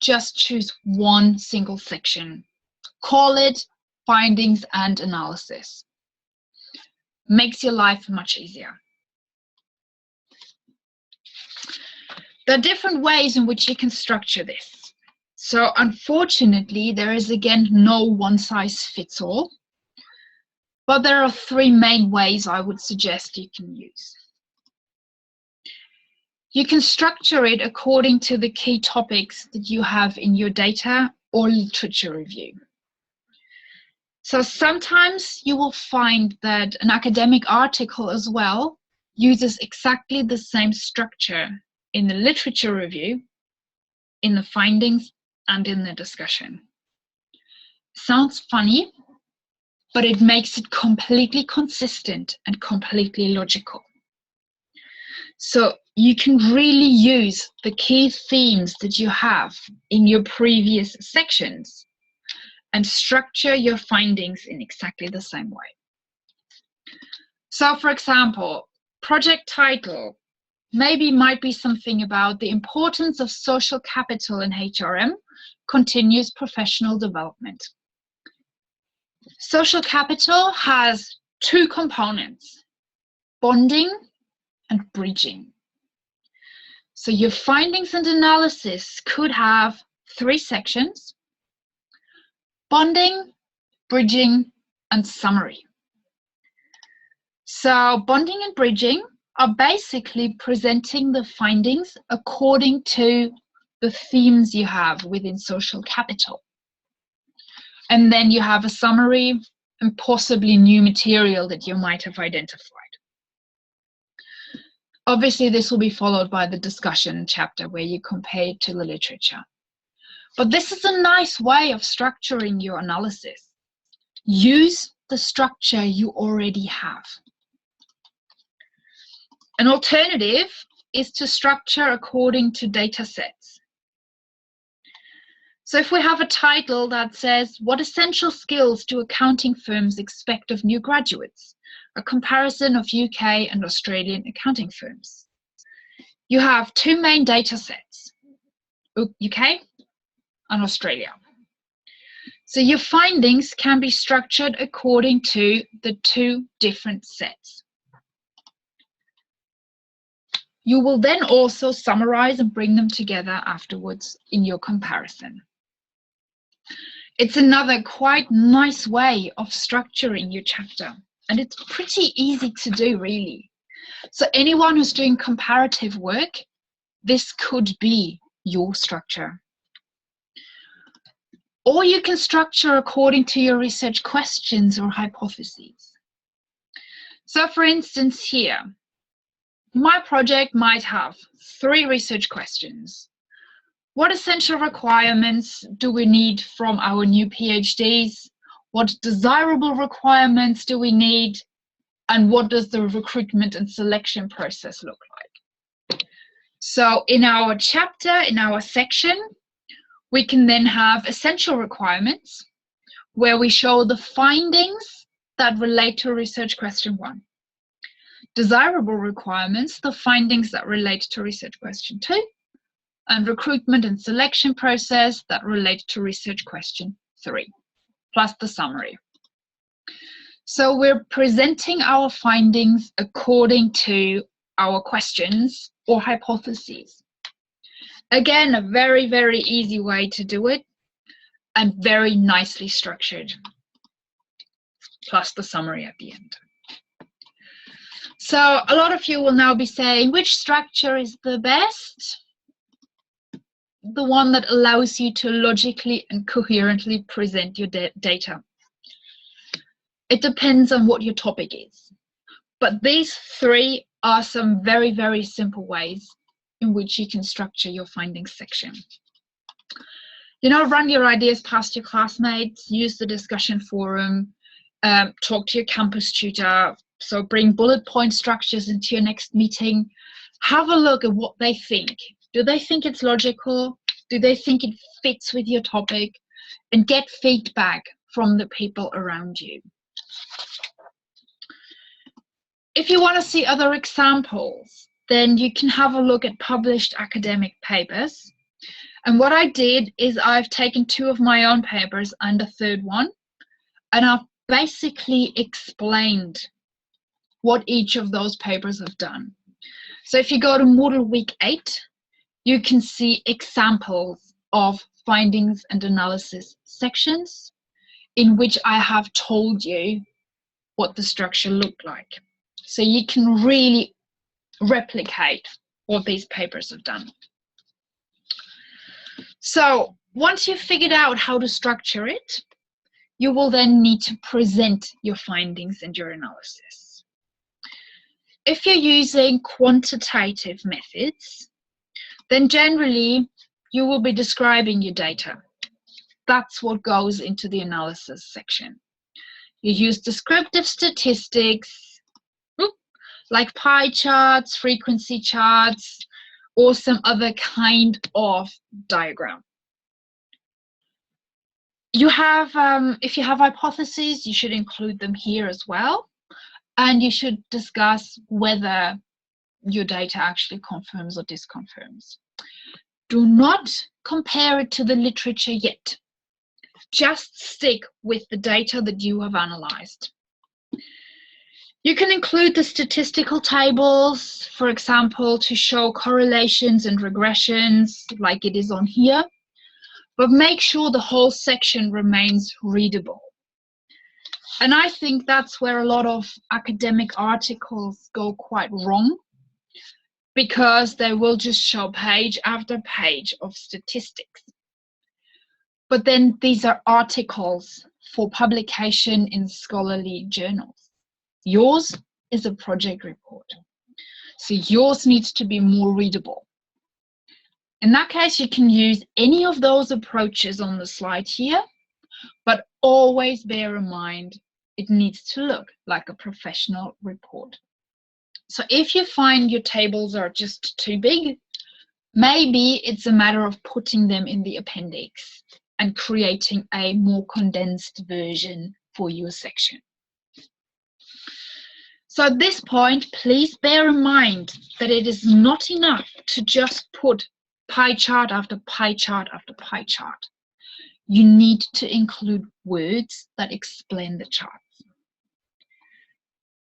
[SPEAKER 1] Just choose one single section. Call it findings and analysis. Makes your life much easier. There are different ways in which you can structure this. So unfortunately, there is again no one size fits all, but there are 3 main ways I would suggest you can use. You can structure it according to the key topics that you have in your data or literature review. So sometimes you will find that an academic article as well uses exactly the same structure in the literature review, in the findings, and in the discussion. Sounds funny, but it makes it completely consistent and completely logical. So you can really use the key themes that you have in your previous sections and structure your findings in exactly the same way. So for example, project title maybe might be something about the importance of social capital in HRM, continuous professional development. Social capital has two components, bonding and bridging. So your findings and analysis could have three sections: bonding, bridging, and summary. So bonding and bridging are basically presenting the findings according to the themes you have within social capital. And then you have a summary and possibly new material that you might have identified. Obviously, this will be followed by the discussion chapter where you compare it to the literature. But this is a nice way of structuring your analysis. Use the structure you already have. An alternative is to structure according to data sets. So if we have a title that says, "What essential skills do accounting firms expect of new graduates? A comparison of UK and Australian accounting firms." You have two main data sets, UK and Australia. So your findings can be structured according to the two different sets. You will then also summarize and bring them together afterwards in your comparison. It's another quite nice way of structuring your chapter, and it's pretty easy to do, really. So anyone who's doing comparative work, this could be your structure. Or you can structure according to your research questions or hypotheses. So for instance here, my project might have 3 research questions. What essential requirements do we need from our new PhDs? What desirable requirements do we need? And what does the recruitment and selection process look like? So in our chapter, in our section, we can then have essential requirements where we show the findings that relate to research question 1. Desirable requirements, the findings that relate to research question 2. And recruitment and selection process that relate to research question 3, plus the summary. So we're presenting our findings according to our questions or hypotheses. Again, a very, very easy way to do it and very nicely structured, plus the summary at the end. So a lot of you will now be saying, which structure is the best? The one that allows you to logically and coherently present your data. It depends on what your topic is. But these 3 are some very, very simple ways in which you can structure your findings section. You know, run your ideas past your classmates, use the discussion forum, talk to your campus tutor, so bring bullet point structures into your next meeting. Have a look at what they think. Do they think it's logical? Do they think it fits with your topic? And get feedback from the people around you. If you want to see other examples, then you can have a look at published academic papers. And what I did is I've taken 2 of my own papers and a 3rd one, and I've basically explained what each of those papers have done. So if you go to Moodle Week 8, you can see examples of findings and analysis sections in which I have told you what the structure looked like. So you can really replicate what these papers have done. So once you've figured out how to structure it, you will then need to present your findings and your analysis. If you're using quantitative methods, then generally you will be describing your data. That's what goes into the analysis section. You use descriptive statistics, like pie charts, frequency charts, or some other kind of diagram. You have, if you have hypotheses, you should include them here as well. and you should discuss whether your data actually confirms or disconfirms. Do not compare it to the literature yet. Just stick with the data that you have analyzed. You can include the statistical tables, for example, to show correlations and regressions like it is on here, but make sure the whole section remains readable. And I think that's where a lot of academic articles go quite wrong, because they will just show page after page of statistics. But then these are articles for publication in scholarly journals. Yours is a project report, so yours needs to be more readable. In that case, you can use any of those approaches on the slide here, but always bear in mind it needs to look like a professional report. So if you find your tables are just too big, maybe it's a matter of putting them in the appendix and creating a more condensed version for your section. So at this point, please bear in mind that it is not enough to just put pie chart after pie chart after pie chart. You need to include words that explain the charts.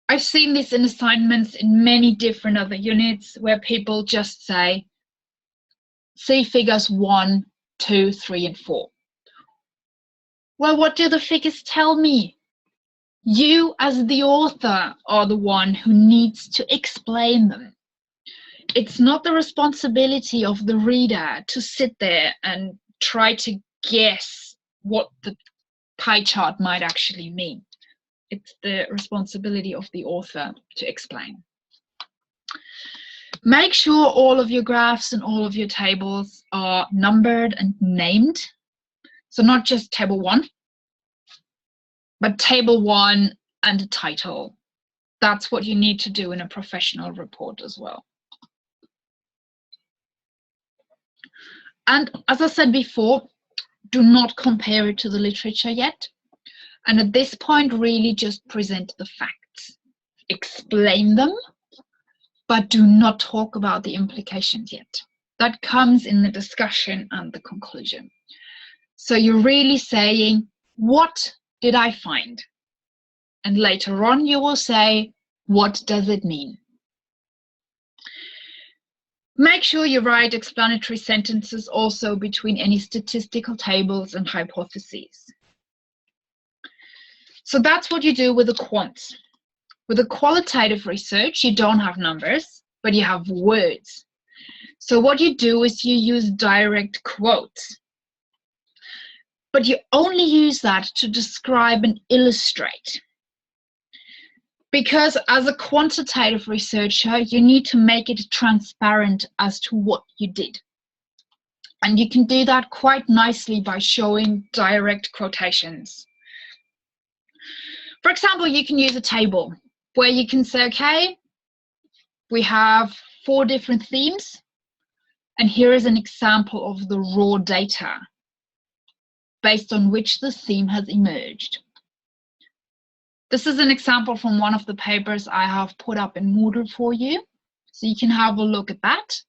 [SPEAKER 1] I've seen this in assignments in many different other units where people just say, see figures 1, 2, 3, and 4. Well, what do the figures tell me? You, as the author, are the one who needs to explain them. It's not the responsibility of the reader to sit there and try to guess what the pie chart might actually mean. It's the responsibility of the author to explain. Make sure all of your graphs and all of your tables are numbered and named. So not just table 1, but table 1 and a title. That's what you need to do in a professional report as well. And as I said before, do not compare it to the literature yet. And at this point, really just present the facts. Explain them, but do not talk about the implications yet. That comes in the discussion and the conclusion. So you're really saying, what did I find? And later on, you will say, what does it mean? Make sure you write explanatory sentences also between any statistical tables and hypotheses. So that's what you do with the quants. With the qualitative research, you don't have numbers, but you have words. So what you do is you use direct quotes. But you only use that to describe and illustrate. Because as a quantitative researcher, you need to make it transparent as to what you did. And you can do that quite nicely by showing direct quotations. For example, you can use a table where you can say, okay, we have 4 different themes, and here is an example of the raw data based on which the theme has emerged. This is an example from one of the papers I have put up in Moodle for you, so you can have a look at that.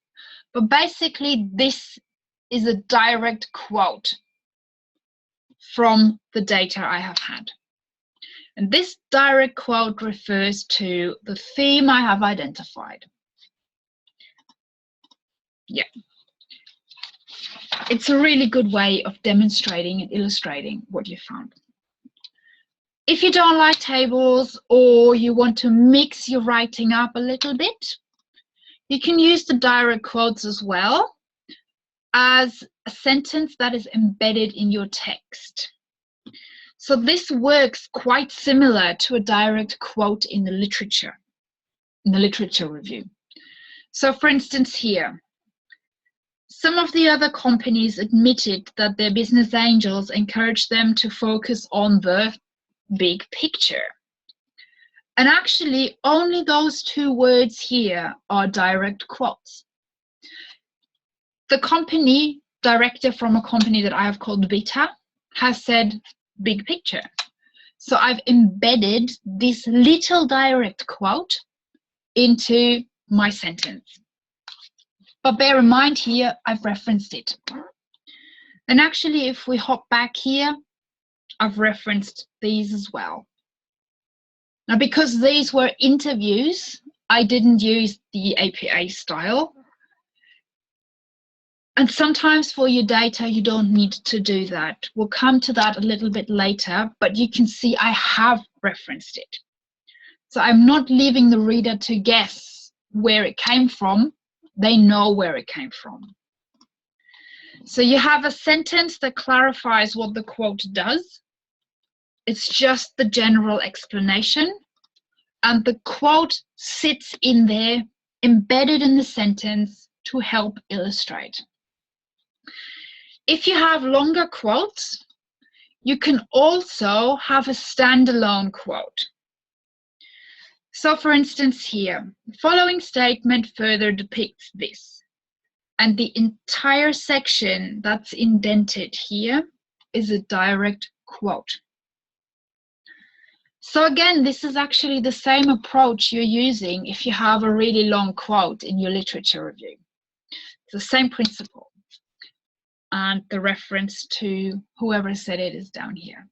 [SPEAKER 1] But basically, this is a direct quote from the data I have had. And this direct quote refers to the theme I have identified. Yeah. It's a really good way of demonstrating and illustrating what you found. If you don't like tables or you want to mix your writing up a little bit, you can use the direct quotes as well as a sentence that is embedded in your text. So this works quite similar to a direct quote in the literature review. So for instance here, some of the other companies admitted that their business angels encouraged them to focus on the big picture. And actually, only those 2 words here are direct quotes. The company director from a company that I have called Beta has said big picture. So I've embedded this little direct quote into my sentence. But bear in mind here, I've referenced it. And actually, if we hop back here, I've referenced these as well. Now, because these were interviews, I didn't use the APA style. And sometimes for your data, you don't need to do that. We'll come to that a little bit later, but you can see I have referenced it. So I'm not leaving the reader to guess where it came from. They know where it came from. So you have a sentence that clarifies what the quote does. It's just the general explanation. And the quote sits in there, embedded in the sentence to help illustrate. If you have longer quotes, you can also have a standalone quote. So for instance here, the following statement further depicts this. And the entire section that's indented here is a direct quote. So again, this is actually the same approach you're using if you have a really long quote in your literature review. It's the same principle. And the reference to whoever said it is down here.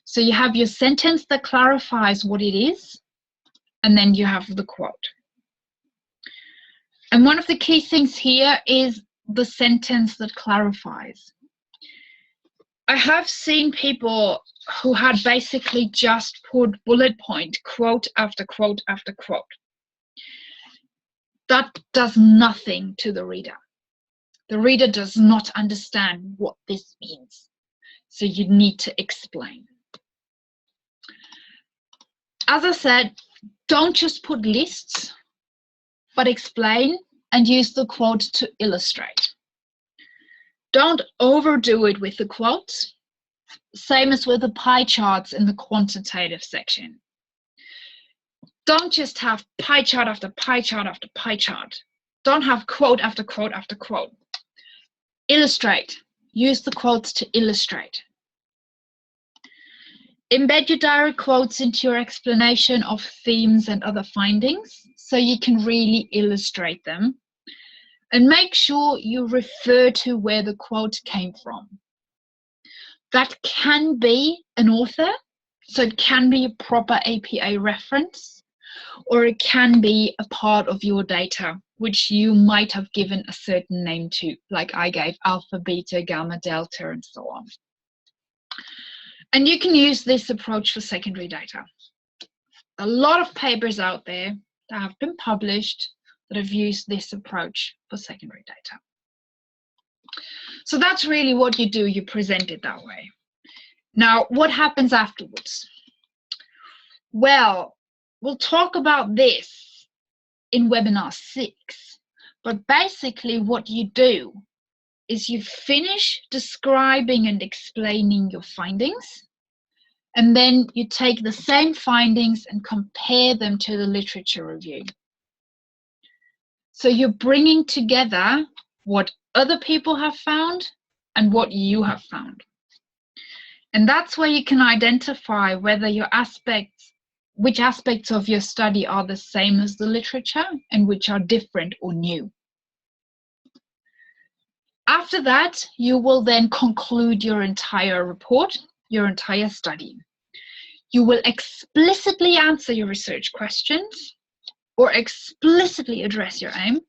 [SPEAKER 1] So you have your sentence that clarifies what it is, and then you have the quote. And one of the key things here is the sentence that clarifies. I have seen people who had basically just put bullet point, quote after quote after quote. That does nothing to the reader. The reader does not understand what this means. So you need to explain. As I said, don't just put lists, but explain and use the quote to illustrate. Don't overdo it with the quotes. Same as with the pie charts in the quantitative section. Don't just have pie chart after pie chart after pie chart. Don't have quote after quote after quote. Illustrate. Use the quotes to illustrate. Embed your direct quotes into your explanation of themes and other findings so you can really illustrate them. And make sure you refer to where the quote came from. That can be an author, so it can be a proper APA reference, or it can be a part of your data, which you might have given a certain name to, like I gave alpha, beta, gamma, delta, and so on. And you can use this approach for secondary data. A lot of papers out there that have been published that have used this approach for secondary data. So that's really what you do, you present it that way. Now, what happens afterwards? Well, we'll talk about this in webinar 6, but basically what you do is you finish describing and explaining your findings, and then you take the same findings and compare them to the literature review. So you're bringing together what other people have found and what you have found. And that's where you can identify whether your which aspects of your study are the same as the literature and which are different or new. After that, you will then conclude your entire report, your entire study. You will explicitly answer your research questions or explicitly address your aim,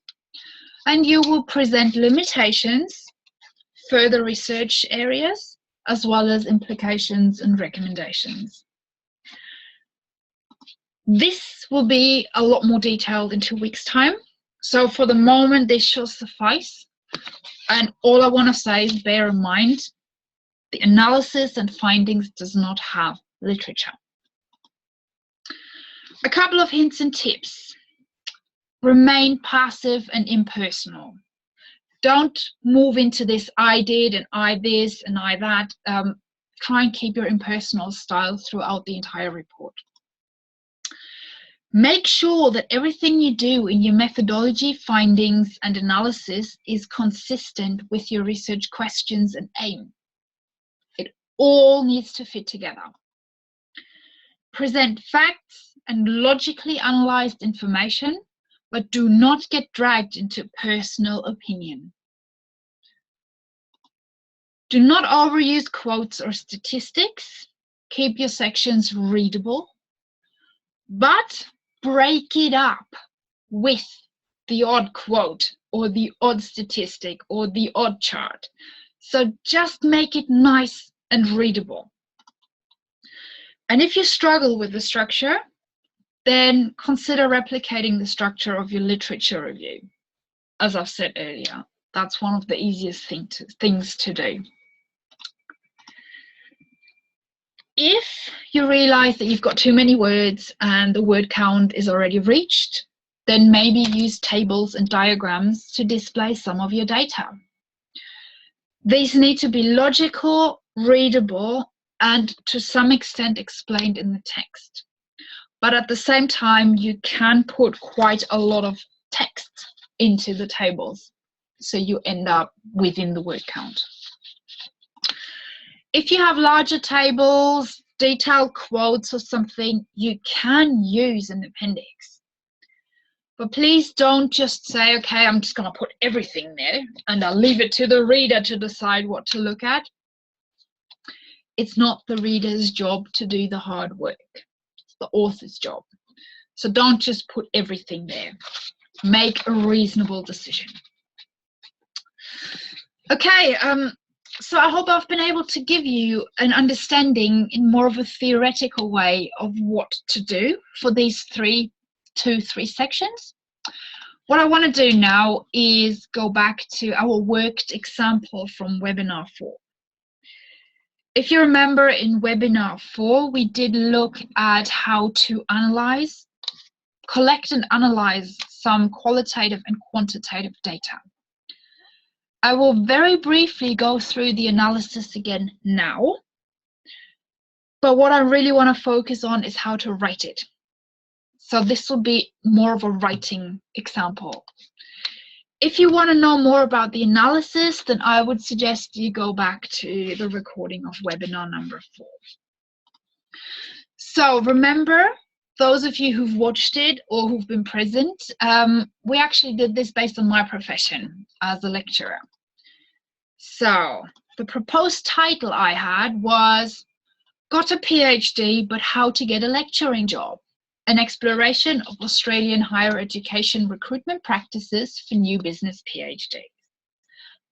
[SPEAKER 1] and you will present limitations, further research areas, as well as implications and recommendations. This will be a lot more detailed in 2 weeks' time. So for the moment, this shall suffice. And all I want to say is bear in mind, the analysis and findings does not have literature. A couple of hints and tips. Remain passive and impersonal. Don't move into this I did and I this and I that. Try and keep your impersonal style throughout the entire report. Make sure that everything you do in your methodology, findings, and analysis is consistent with your research questions and aim. It all needs to fit together. present facts and logically analyzed information, but do not get dragged into personal opinion. Do not overuse quotes or statistics. Keep your sections readable, but break it up with the odd quote or the odd statistic or the odd chart. So just make it nice and readable. And if you struggle with the structure, then consider replicating the structure of your literature review. As I've said earlier, that's one of the easiest things to do. If you realize that you've got too many words and the word count is already reached, then maybe use tables and diagrams to display some of your data. These need to be logical, readable, and to some extent explained in the text. But at the same time, you can put quite a lot of text into the tables, so you end up within the word count. If you have larger tables, detailed quotes or something, you can use an appendix. But please don't just say, okay, I'm just going to put everything there and I'll leave it to the reader to decide what to look at. It's not the reader's job to do the hard work. It's the author's job. So don't just put everything there. Make a reasonable decision. Okay, so I hope I've been able to give you an understanding in more of a theoretical way of what to do for these three sections. What I want to do now is go back to our worked example from webinar 4. If you remember, in webinar 4, we did look at how to collect and analyze some qualitative and quantitative data. I will very briefly go through the analysis again now, but what I really want to focus on is how to write it. So this will be more of a writing example. If you want to know more about the analysis, then I would suggest you go back to the recording of webinar number 4. So remember, those of you who've watched it or who've been present, we actually did this based on my profession as a lecturer. So the proposed title I had was Got a PhD, but how to get a lecturing job? An exploration of Australian higher education recruitment practices for new business PhDs.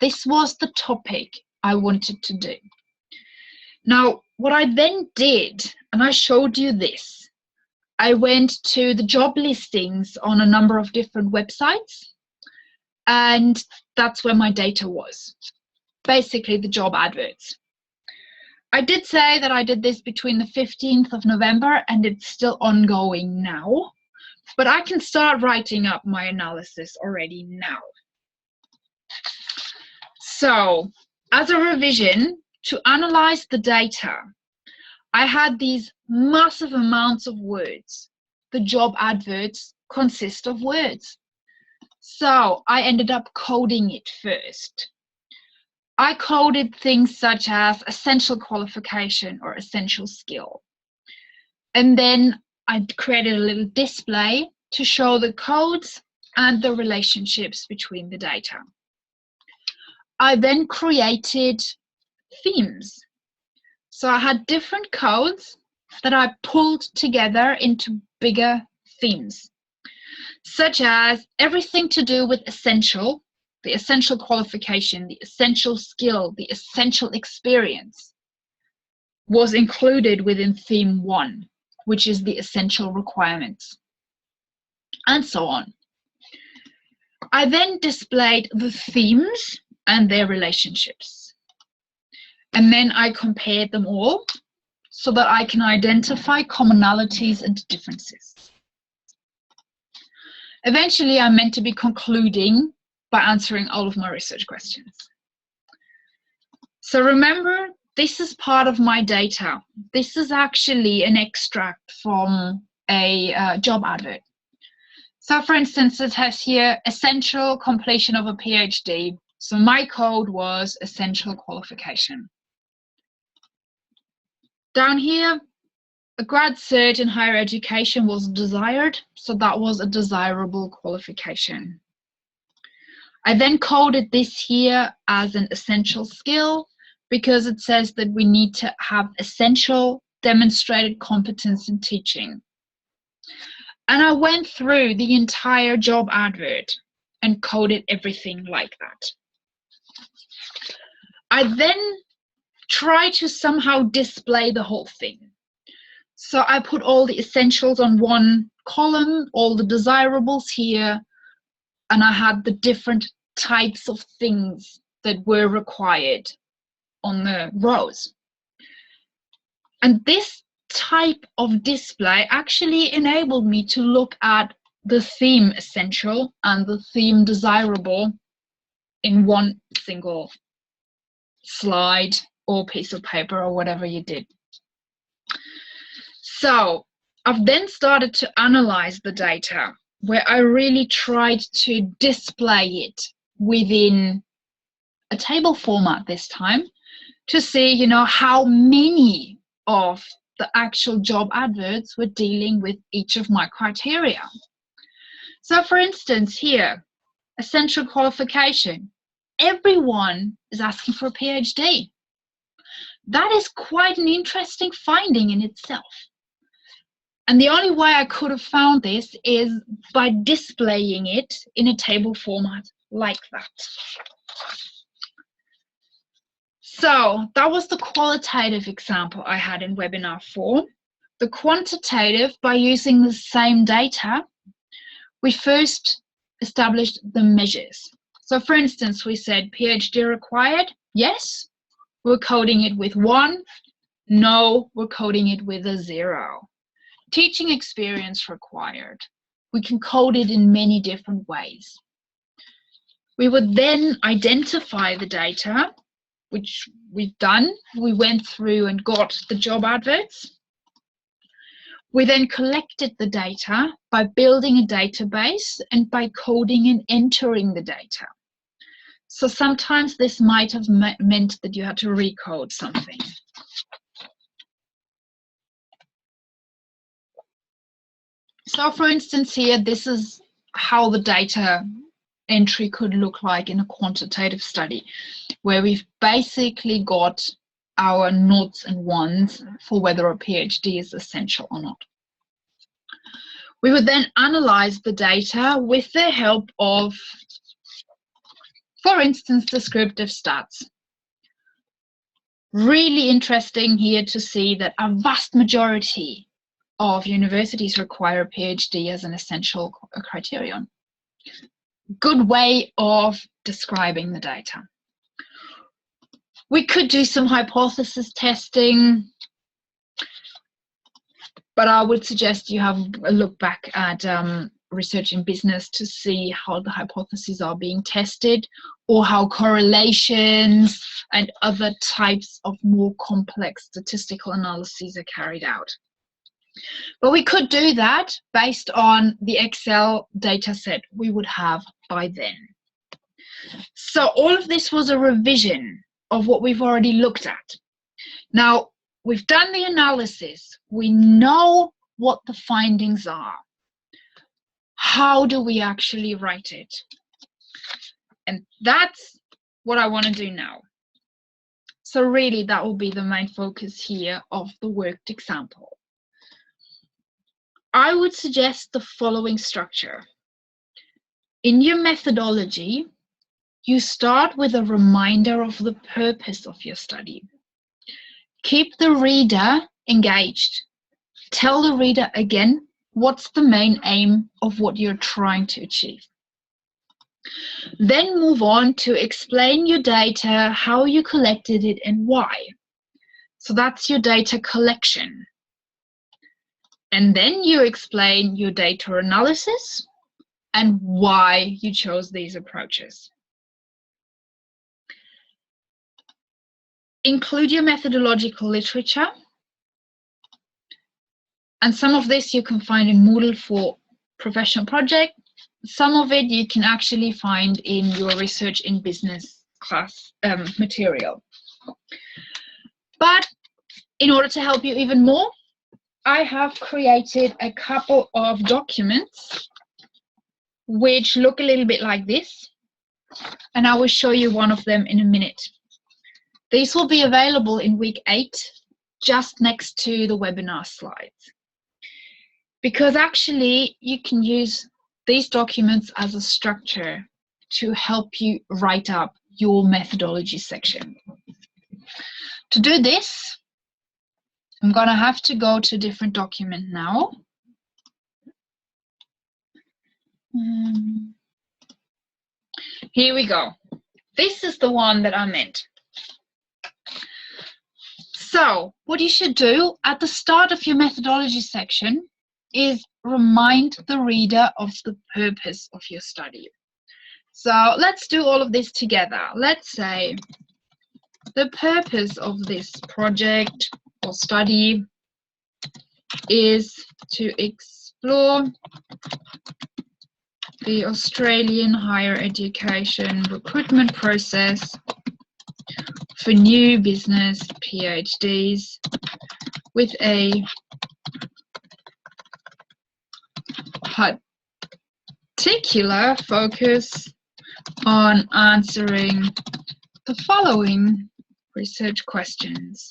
[SPEAKER 1] This was the topic I wanted to do. Now, what I then did, and I showed you this, I went to the job listings on a number of different websites, and that's where my data was. Basically, the job adverts. I did say that I did this between the 15th of November and it's still ongoing now, but I can start writing up my analysis already now. So, as a revision, to analyze the data, I had these massive amounts of words. The job adverts consist of words. So, I ended up coding it first. I coded things such as essential qualification or essential skill. And then I created a little display to show the codes and the relationships between the data. I then created themes. So I had different codes that I pulled together into bigger themes, such as everything to do with essential, the essential qualification, the essential skill, the essential experience was included within theme 1, which is the essential requirements, and so on. I then displayed the themes and their relationships. And then I compared them all so that I can identify commonalities and differences. Eventually, I'm meant to be concluding by answering all of my research questions. So remember, this is part of my data. This is actually an extract from a job advert. So for instance, it has here essential completion of a PhD. So my code was essential qualification. Down here, a grad cert in higher education was desired, so that was a desirable qualification. I then coded this here as an essential skill because it says that we need to have essential demonstrated competence in teaching. And I went through the entire job advert and coded everything like that. I then tried to somehow display the whole thing. So I put all the essentials on one column, all the desirables here, and I had the different types of things that were required on the rows. And this type of display actually enabled me to look at the theme essential and the theme desirable in one single slide or piece of paper or whatever you did. So I've then started to analyze the data, where I really tried to display it within a table format this time to see, you know, how many of the actual job adverts were dealing with each of my criteria. So for instance, here, essential qualification, everyone is asking for a PhD. That is quite an interesting finding in itself. And the only way I could have found this is by displaying it in a table format like that. So that was the qualitative example I had in webinar 4. The quantitative, by using the same data, we first established the measures. So for instance, we said PhD required, yes, we're coding it with 1, no, we're coding it with a 0. Teaching experience required, we can code it in many different ways. We would then identify the data, which we've done. We went through and got the job adverts. We then collected the data by building a database and by coding and entering the data. So sometimes this might have meant that you had to recode something. So for instance here, this is how the data entry could look like in a quantitative study, where we've basically got our nods and ones for whether a PhD is essential or not. We would then analyze the data with the help of, for instance, descriptive stats. Really interesting here to see that a vast majority of universities require a PhD as an essential criterion. Good way of describing the data. We could do some hypothesis testing, but I would suggest you have a look back at research in business to see how the hypotheses are being tested, or how correlations and other types of more complex statistical analyses are carried out. But we could do that based on the Excel data set we would have by then. So all of this was a revision of what we've already looked at. Now, we've done the analysis. We know what the findings are. How do we actually write it? And that's what I want to do now. So really, that will be the main focus here of the worked example. I would suggest the following structure. In your methodology, you start with a reminder of the purpose of your study. Keep the reader engaged. Tell the reader again what's the main aim of what you're trying to achieve. Then move on to explain your data, how you collected it and why. So that's your data collection. And then you explain your data analysis and why you chose these approaches. Include your methodological literature. And some of this you can find in Moodle for professional project. Some of it you can actually find in your research in business class material. But in order to help you even more, I have created a couple of documents which look a little bit like this, and I will show you one of them in a minute. These will be available in week 8, just next to the webinar slides. Because actually you can use these documents as a structure to help you write up your methodology section. To do this, I'm going to have to go to a different document now. Here we go. This is the one that I meant. So what you should do at the start of your methodology section is remind the reader of the purpose of your study. So let's do all of this together. Let's say the purpose of this project or study is to explore the Australian higher education recruitment process for new business PhDs with a particular focus on answering the following research questions.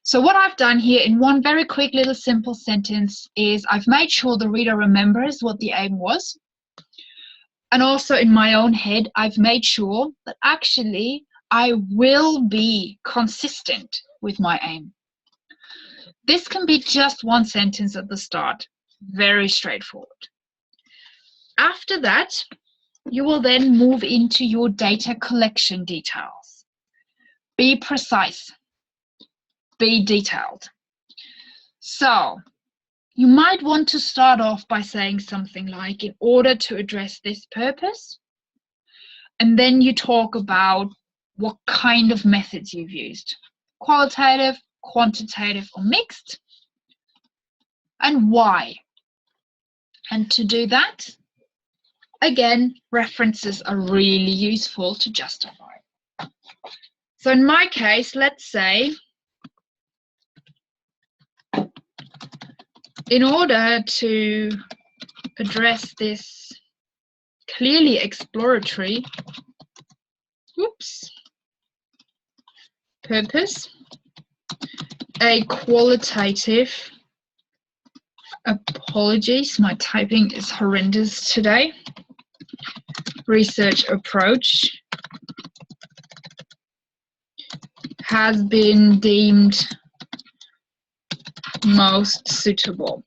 [SPEAKER 1] So what I've done here in one very quick little simple sentence is I've made sure the reader remembers what the aim was. And also in my own head, I've made sure that actually I will be consistent with my aim. This can be just one sentence at the start, very straightforward. After that, you will then move into your data collection details. Be precise. Be detailed. So you might want to start off by saying something like, in order to address this purpose, and then you talk about what kind of methods you've used, qualitative, quantitative, or mixed, and why. And to do that, again, references are really useful to justify. So in my case, let's say, in order to address this clearly exploratory purpose, a qualitative, apologies, my typing is horrendous today, research approach has been deemed most suitable.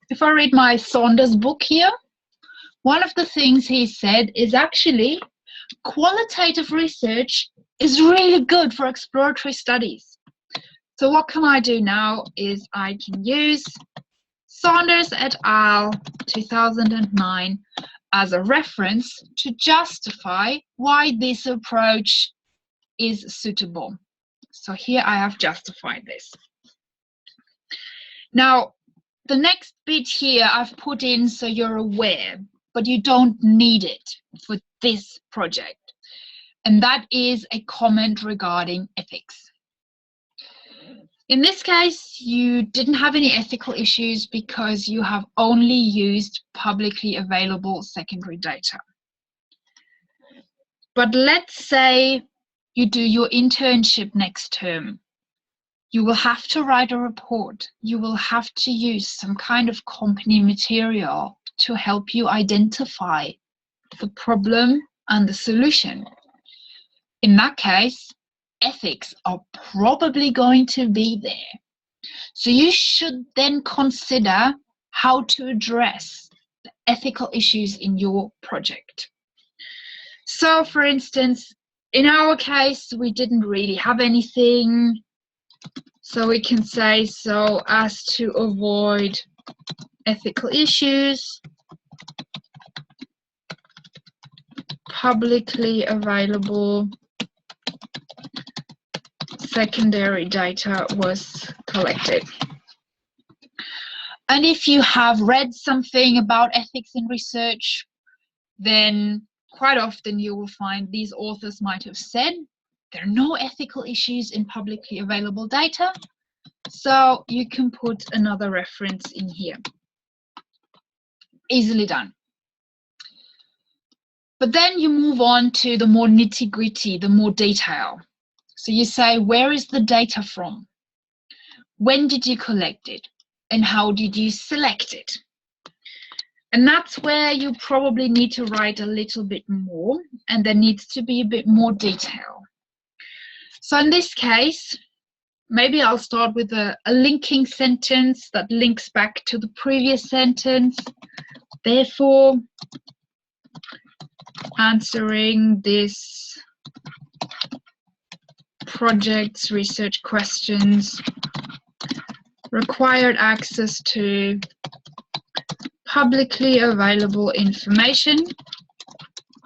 [SPEAKER 1] If I read my Saunders book here, one of the things he said is actually qualitative research is really good for exploratory studies. So what can I do now is I can use Saunders et al. 2009 as a reference to justify why this approach is suitable. So here I have justified this. Now, the next bit here I've put in so you're aware, but you don't need it for this project. And that is a comment regarding ethics. In this case, you didn't have any ethical issues because you have only used publicly available secondary data. But let's say you do your internship next term. You will have to write a report. You will have to use some kind of company material to help you identify the problem and the solution. In that case, ethics are probably going to be there. So you should then consider how to address the ethical issues in your project. So for instance, in our case, we didn't really have anything. So we can say, so as to avoid ethical issues, publicly available secondary data was collected. And if you have read something about ethics in research, then quite often you will find these authors might have said There are no ethical issues in publicly available data, so you can put another reference in here. Easily done. But then you move on to the more nitty-gritty, the more detail. So you say, where is the data from? When did you collect it? And how did you select it? And that's where you probably need to write a little bit more, and there needs to be a bit more detail. So in this case, maybe I'll start with a linking sentence that links back to the previous sentence. Therefore, answering this project's research questions required access to publicly available information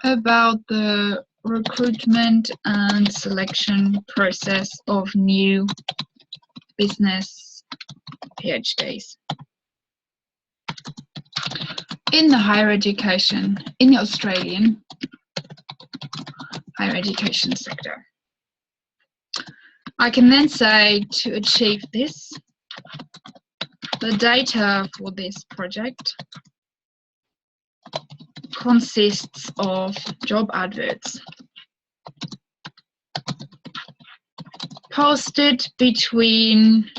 [SPEAKER 1] about the recruitment and selection process of new business PhDs in the higher education, in the Australian higher education sector. I can then say, to achieve this, the data for this project consists of job adverts posted between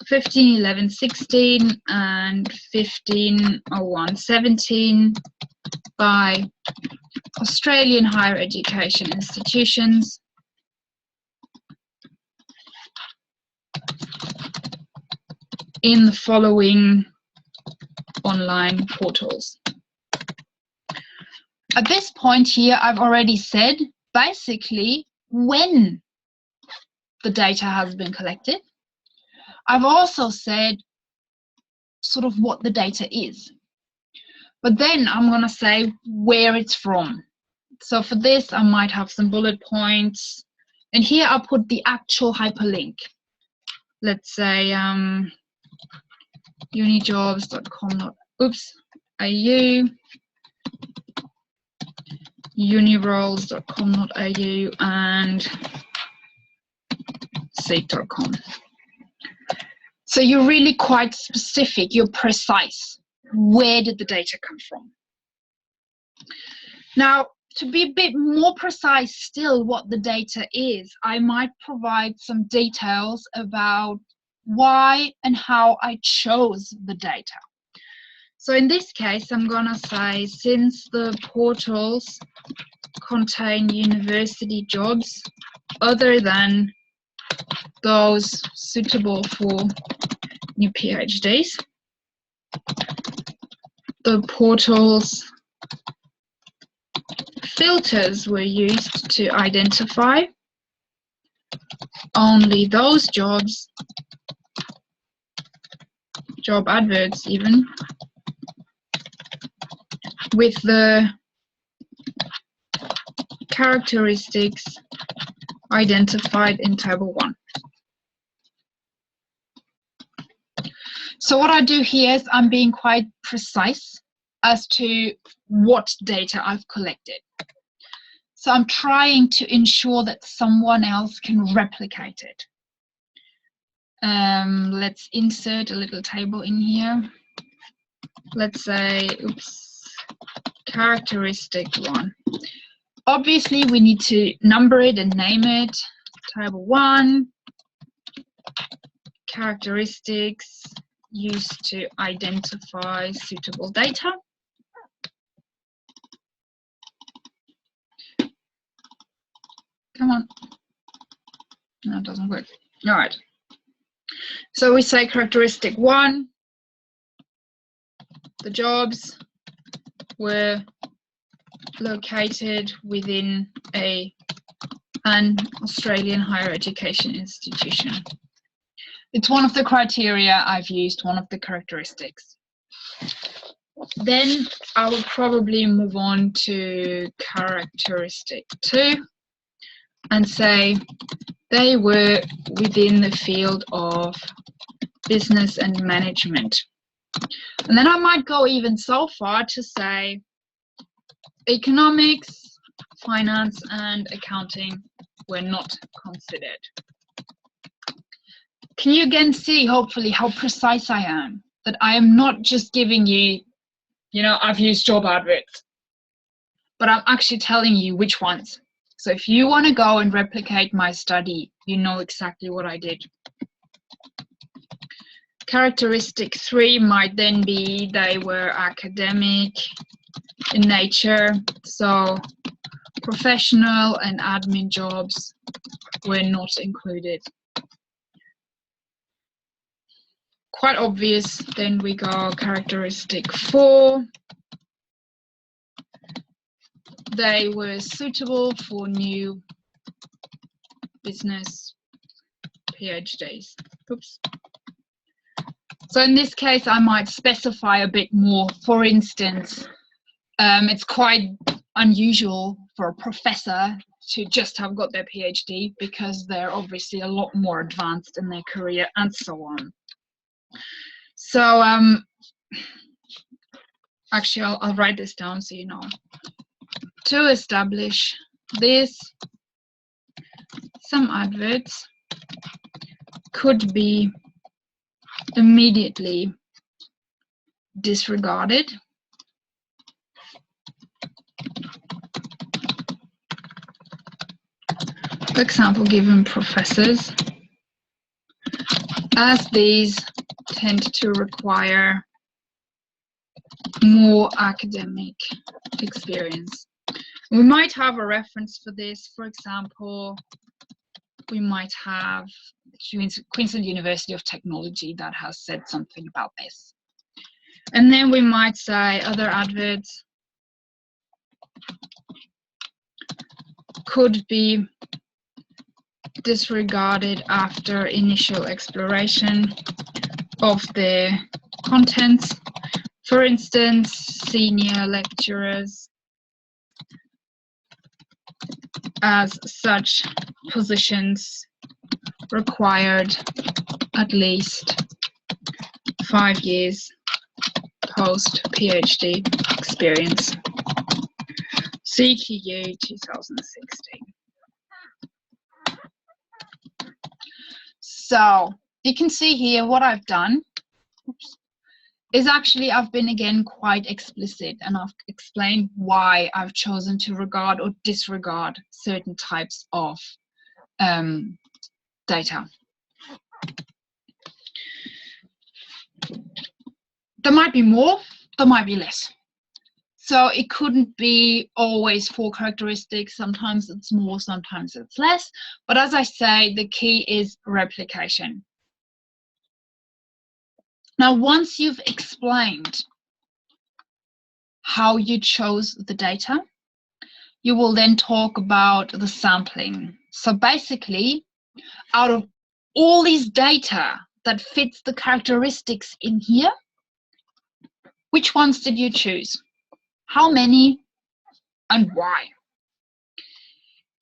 [SPEAKER 1] 15/11/16 and 15/01/17 by Australian higher education institutions in the following online portals. At this point here, I've already said basically when the data has been collected. I've also said sort of what the data is. But then I'm going to say where it's from. So for this, I might have some bullet points. And here I'll put the actual hyperlink. Let's say unijobs.com.au, uniroles.com.au, and seek.com. So you're really quite specific, you're precise. Where did the data come from? Now, to be a bit more precise still what the data is, I might provide some details about why and how I chose the data. So in this case, I'm going to say, since the portals contain university jobs other than those suitable for new PhDs, the portal's filters were used to identify only those jobs, job adverts even, with the characteristics identified in Table 1. So what I do here is I'm being quite precise as to what data I've collected. So I'm trying to ensure that someone else can replicate it. Let's insert a little table in here. Let's say, oops, characteristic 1. Obviously, we need to number it and name it. Table 1, characteristics used to identify suitable data. Come on. No, it doesn't work. All right. So we say characteristic 1, the jobs were located within an Australian higher education institution. It's one of the criteria I've used, one of the characteristics. Then I will probably move on to characteristic 2 and say they were within the field of business and management. And then I might go even so far to say economics, finance and accounting were not considered. Can you again see, hopefully, how precise I am? That I am not just giving you, I've used job adverts, but I'm actually telling you which ones. So if you want to go and replicate my study, you know exactly what I did. Characteristic 3 might then be they were academic in nature, so professional and admin jobs were not included. Quite obvious. Then we go characteristic 4. They were suitable for new business PhDs. Oops. So in this case, I might specify a bit more. For instance, it's quite unusual for a professor to just have got their PhD because they're obviously a lot more advanced in their career and so on. So actually, I'll write this down so you know. To establish this, some adverts could be immediately disregarded. For example, given professors, as these tend to require more academic experience. We might have a reference for this. For example, we might have Queensland University of Technology that has said something about this. And then we might say other adverts could be disregarded after initial exploration of the contents. For instance, senior lecturers, as such positions required at least 5 years post-PhD experience. CQU 2016. So you can see here what I've done is actually I've been again quite explicit, and I've explained why I've chosen to regard or disregard certain types of data. There might be more, there might be less. So it couldn't be always 4 characteristics. Sometimes it's more, sometimes it's less. But as I say, the key is replication. Now, once you've explained how you chose the data, you will then talk about the sampling. So basically, out of all these data that fits the characteristics in here, which ones did you choose? How many and why?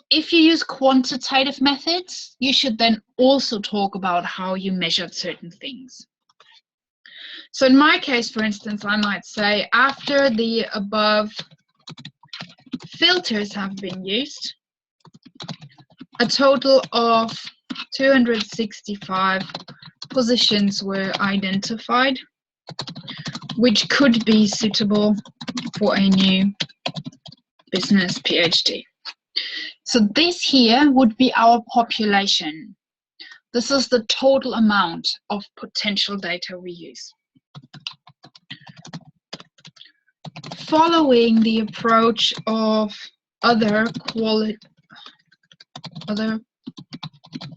[SPEAKER 1] If you use quantitative methods, you should then also talk about how you measured certain things. So in my case, for instance, I might say after the above filters have been used, a total of 265 positions were identified, which could be suitable for a new business PhD. So this here would be our population. This is the total amount of potential data we use. Following the approach of other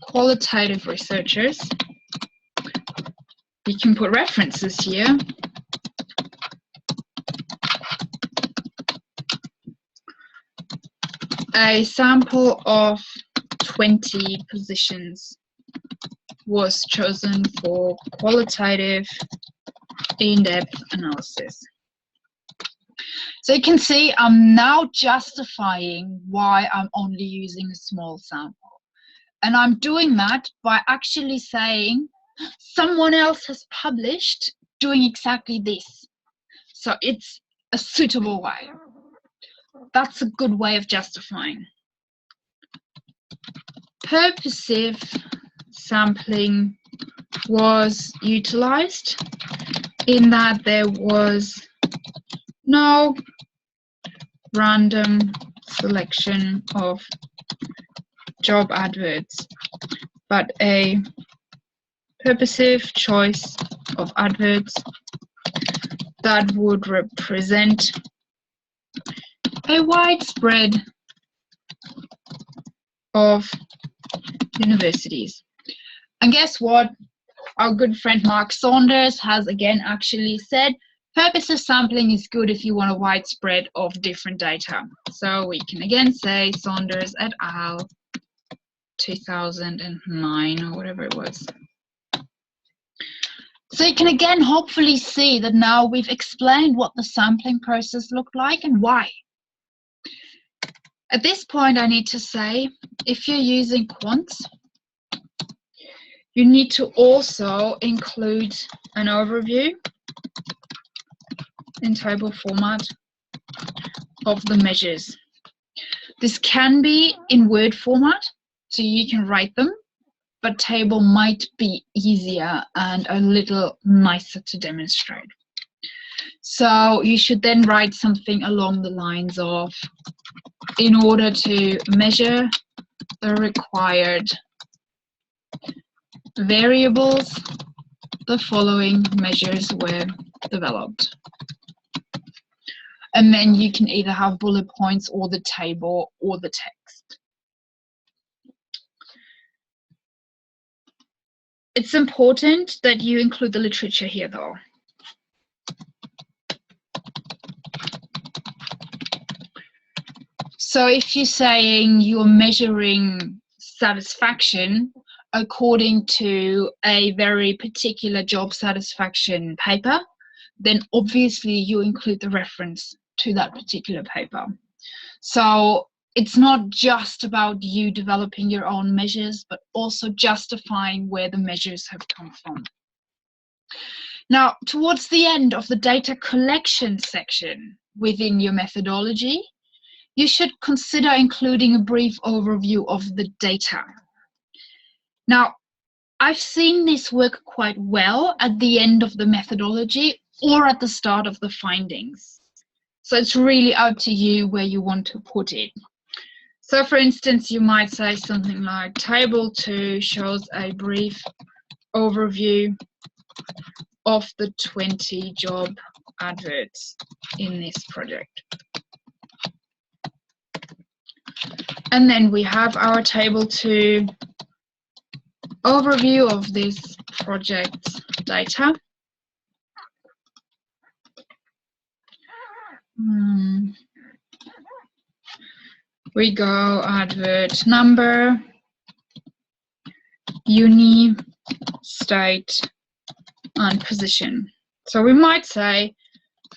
[SPEAKER 1] qualitative researchers, you can put references here. A sample of 20 positions was chosen for qualitative in-depth analysis. So you can see I'm now justifying why I'm only using a small sample. And I'm doing that by actually saying someone else has published doing exactly this. So it's a suitable way. That's a good way of justifying. purposive sampling was utilized in that there was no random selection of job adverts, but a purposive choice of adverts that would represent a widespread of universities. And guess what? Our good friend Mark Saunders has again actually said purposive sampling is good if you want a widespread of different data. So we can again say Saunders et al. 2009 or whatever it was. So you can again hopefully see that now we've explained what the sampling process looked like and why. At this point, I need to say, if you're using quants, you need to also include an overview in table format of the measures. This can be in Word format, so you can write them, but table might be easier and a little nicer to demonstrate. So you should then write something along the lines of, in order to measure the required variables, the following measures were developed. And then you can either have bullet points or the table or the text. It's important that you include the literature here though. So if you're saying you're measuring satisfaction according to a very particular job satisfaction paper, then obviously you include the reference to that particular paper. So it's not just about you developing your own measures, but also justifying where the measures have come from. Now, towards the end of the data collection section within your methodology, you should consider including a brief overview of the data. Now, I've seen this work quite well at the end of the methodology or at the start of the findings. So it's really up to you where you want to put it. So for instance, you might say something like, Table 2 shows a brief overview of the 20 job adverts in this project. And then we have our Table 2 overview of this project's data. We go advert number, uni, state, and position. So we might say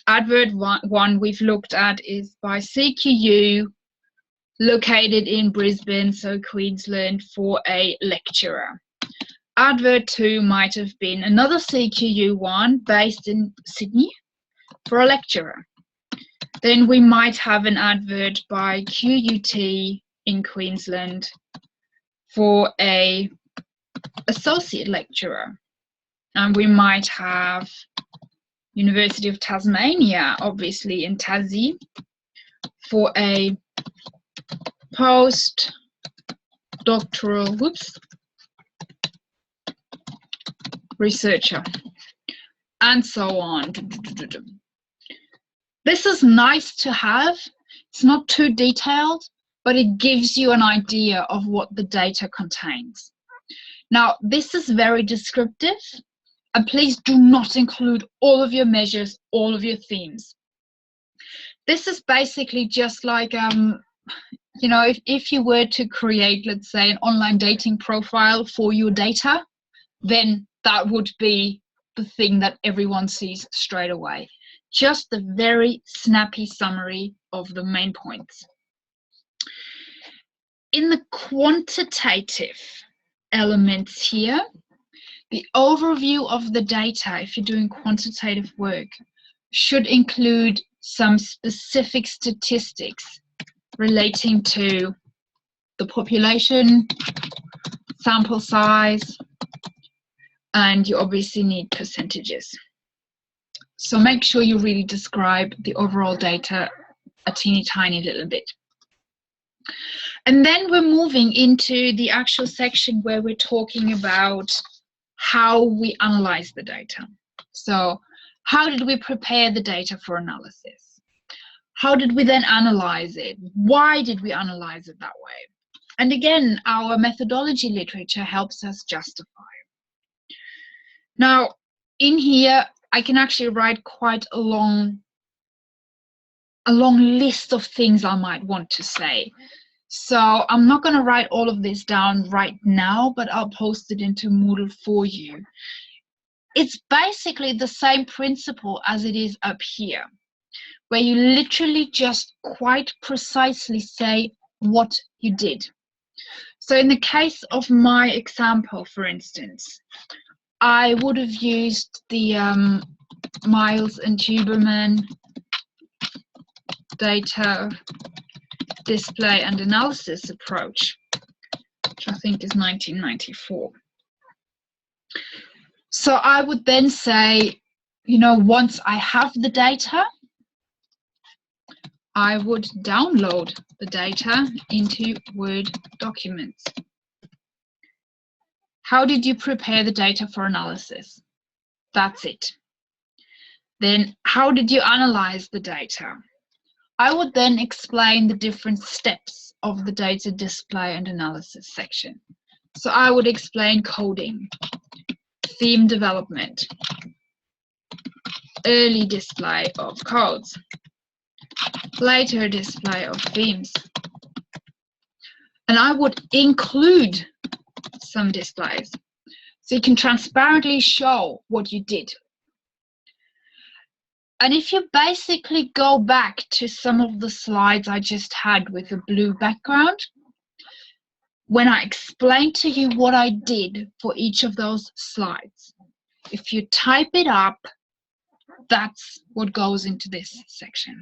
[SPEAKER 1] advert one we've looked at is by CQU, located in Brisbane, so Queensland, for a lecturer. Advert 2 might have been another CQU one based in Sydney for a lecturer. Then we might have an advert by QUT in Queensland for a associate lecturer. And we might have University of Tasmania, obviously in Tassie, for a post-doctoral researcher, and so on. This is nice to have. It's not too detailed, but it gives you an idea of what the data contains. Now, this is very descriptive, and please do not include all of your measures, all of your themes. This is basically just like, you know, if you were to create, let's say, an online dating profile for your data, then that would be the thing that everyone sees straight away. Just the very snappy summary of the main points. In the quantitative elements here, the overview of the data, if you're doing quantitative work, should include some specific statistics relating to the population, sample size, and you obviously need percentages. So make sure you really describe the overall data a teeny tiny little bit. And then we're moving into the actual section where we're talking about how we analyze the data. So how did we prepare the data for analysis? How did we then analyze it? Why did we analyze it that way? And again, our methodology literature helps us justify. Now, in here, I can actually write quite a long list of things I might want to say. So I'm not going to write all of this down right now, but I'll post it into Moodle for you. It's basically the same principle as it is up here, where you literally just quite precisely say what you did. So in the case of my example, for instance, I would have used the Miles and Huberman data display and analysis approach, which I think is 1994. So I would then say, you know, once I have the data, I would download the data into Word documents. How did you prepare the data for analysis? That's it. Then how did you analyze the data? I would then explain the different steps of the data display and analysis section. So I would explain coding, theme development, early display of codes, later display of themes. And I would include some displays so you can transparently show what you did. And if you basically go back to some of the slides I just had with a blue background, when I explained to you what I did for each of those slides, if you type it up, that's what goes into this section.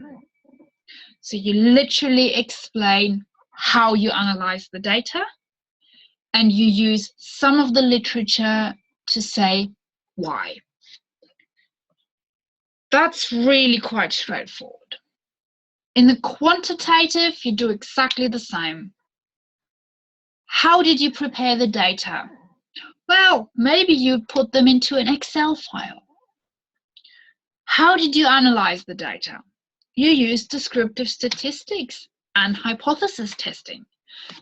[SPEAKER 1] So you literally explain how you analyze the data, and you use some of the literature to say why. That's really quite straightforward. In the quantitative, you do exactly the same. How did you prepare the data? Well, maybe you put them into an Excel file. How did you analyze the data? You used descriptive statistics and hypothesis testing.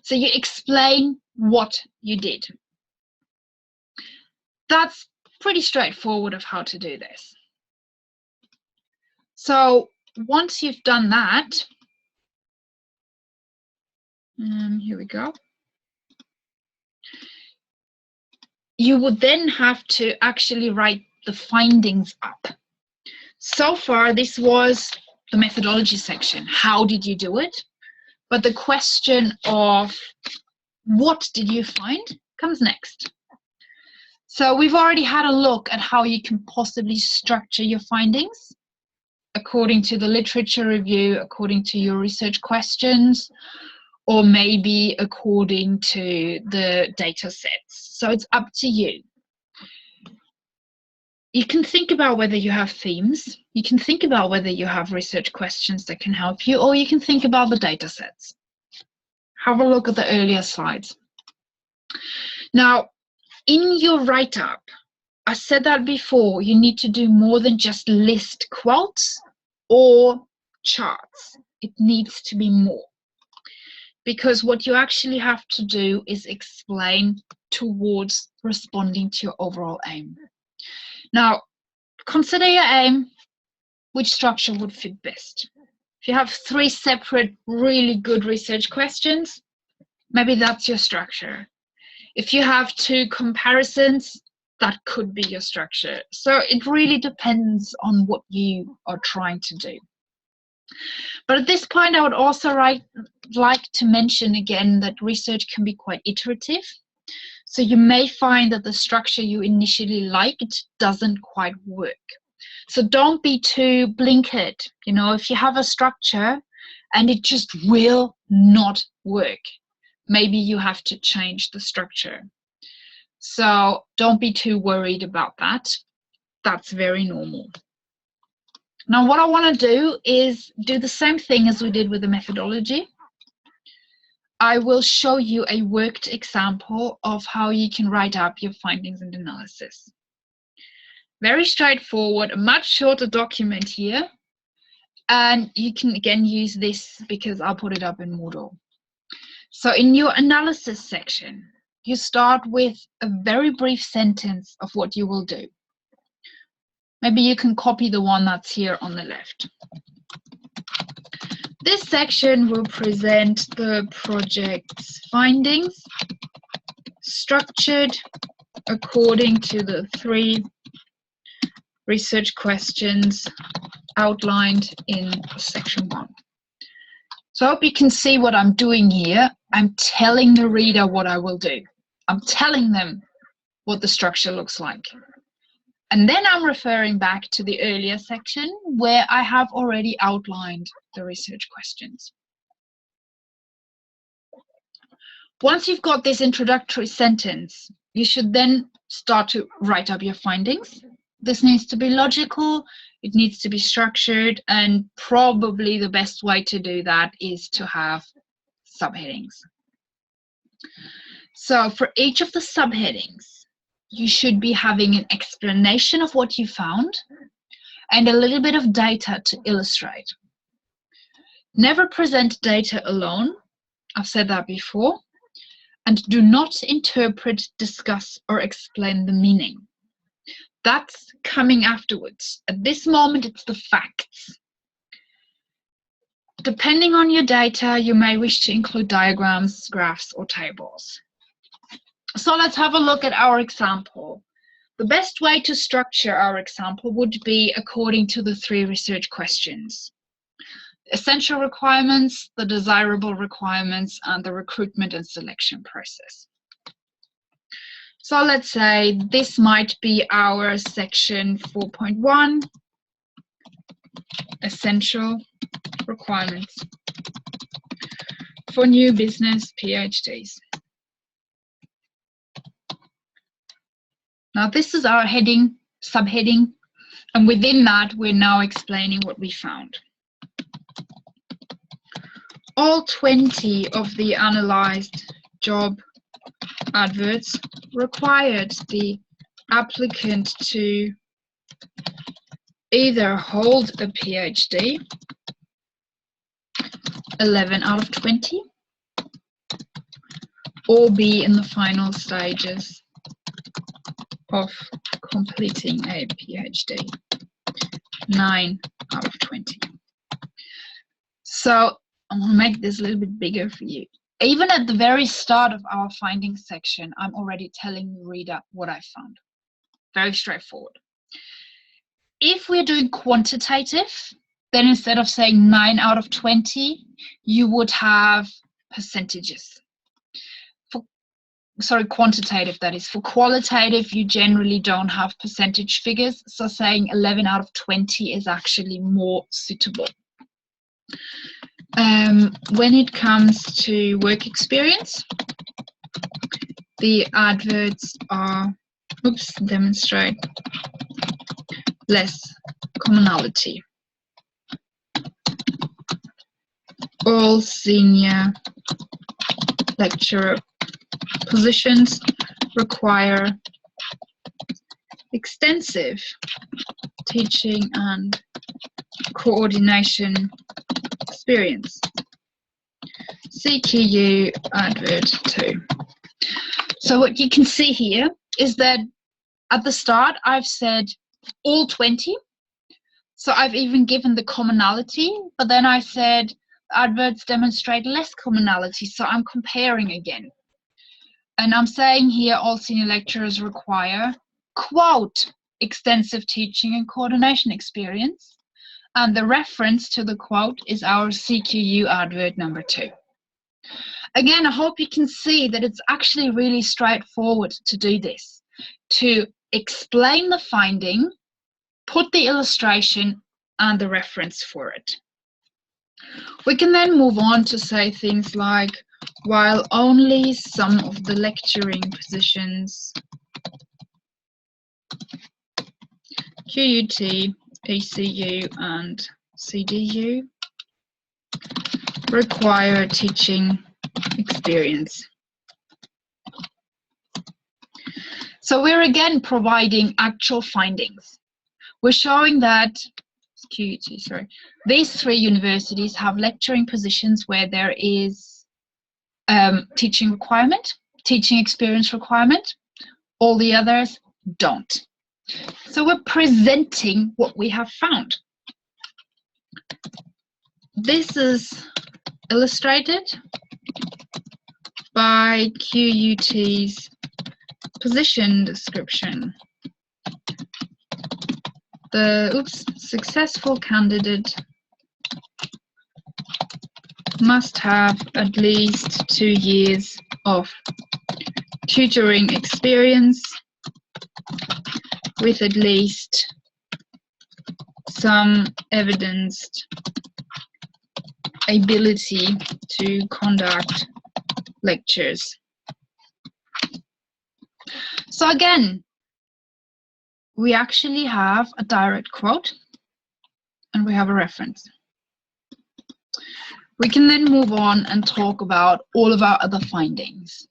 [SPEAKER 1] So you explain what you did. That's pretty straightforward of how to do this. So once you've done that, here we go. You would then have to actually write the findings up. So far, this was the methodology section. How did you do it? But the question of what did you find comes next. So we've already had a look at how you can possibly structure your findings according to the literature review, according to your research questions, or maybe according to the data sets. So it's up to you. You can think about whether you have themes, you can think about whether you have research questions that can help you, or you can think about the data sets. Have a look at the earlier slides. Now, in your write-up, I said that before, you need to do more than just list quotes or charts. It needs to be more. Because what you actually have to do is explain towards responding to your overall aim. Now, consider your aim, which structure would fit best. If you have 3 separate, really good research questions, maybe that's your structure. If you have 2 comparisons, that could be your structure. So it really depends on what you are trying to do. But at this point, I would also like to mention again that research can be quite iterative. So you may find that the structure you initially liked doesn't quite work. So don't be too blinkered. You know, if you have a structure and it just will not work, maybe you have to change the structure. So don't be too worried about that. That's very normal. Now what I want to do is do the same thing as we did with the methodology. I will show you a worked example of how you can write up your findings and analysis. Very straightforward, a much shorter document here. And you can again use this because I'll put it up in Moodle. So in your analysis section, you start with a very brief sentence of what you will do. Maybe you can copy the one that's here on the left. This section will present the project's findings, structured according to the 3 research questions outlined in section 1. So I hope you can see what I'm doing here. I'm telling the reader what I will do. I'm telling them what the structure looks like. And then I'm referring back to the earlier section where I have already outlined the research questions. Once you've got this introductory sentence, you should then start to write up your findings. This needs to be logical, it needs to be structured, and probably the best way to do that is to have subheadings. So for each of the subheadings, you should be having an explanation of what you found and a little bit of data to illustrate. Never present data alone, I've said that before, and do not interpret, discuss, or explain the meaning. That's coming afterwards. At this moment, it's the facts. Depending on your data, you may wish to include diagrams, graphs, or tables. So let's have a look at our example. The best way to structure our example would be according to the 3 research questions: the essential requirements, the desirable requirements, and the recruitment and selection process. So let's say this might be our section 4.1, essential requirements for new business PhDs. Now this is our heading, subheading, and within that we're now explaining what we found. All 20 of the analyzed job adverts required the applicant to either hold a PhD, 11 out of 20, or be in the final stages of completing a PhD, 9 out of 20. So I'm going to make this a little bit bigger for you. Even at the very start of our findings section, I'm already telling the reader what I found. Very straightforward. If we're doing quantitative, then instead of saying 9 out of 20, you would have percentages. Quantitative, that is. For qualitative, you generally don't have percentage figures, so saying 11 out of 20 is actually more suitable. When it comes to work experience, the adverts are, demonstrate less commonality. All senior lecturer positions require extensive teaching and coordination experience. CQU advert 2. So what you can see here is that at the start I've said all 20. So I've even given the commonality, but then I said adverts demonstrate less commonality. So I'm comparing again. And I'm saying here all senior lecturers require, quote, extensive teaching and coordination experience. And the reference to the quote is our CQU advert number 2. Again, I hope you can see that it's actually really straightforward to do this, to explain the finding, put the illustration and the reference for it. We can then move on to say things like, while only some of the lecturing positions QUT, ECU and CDU require teaching experience. So we're again providing actual findings. We're showing that these three universities have lecturing positions where there is teaching requirement, teaching experience requirement. All the others don't. So we're presenting what we have found. This is illustrated by QUT's position description. The successful candidate must have at least 2 years of tutoring experience with at least some evidenced ability to conduct lectures. So again, we actually have a direct quote and we have a reference. We can then move on and talk about all of our other findings.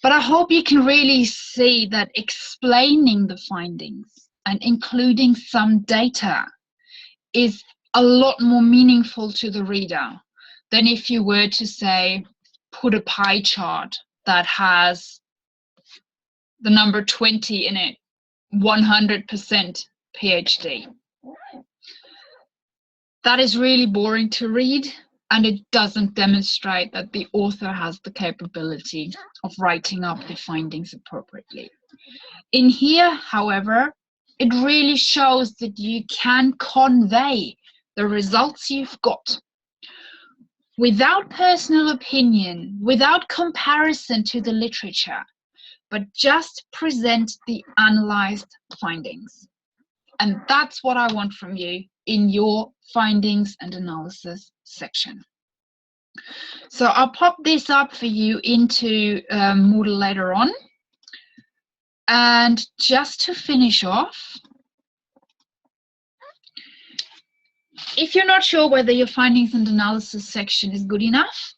[SPEAKER 1] But I hope you can really see that explaining the findings and including some data is a lot more meaningful to the reader than if you were to say, put a pie chart that has the number 20 in it, 100% PhD. That is really boring to read, and it doesn't demonstrate that the author has the capability of writing up the findings appropriately. In here, however, it really shows that you can convey the results you've got without personal opinion, without comparison to the literature, but just present the analyzed findings. And that's what I want from you in your findings and analysis section. So I'll pop this up for you into Moodle later on. And just to finish off, if you're not sure whether your findings and analysis section is good enough,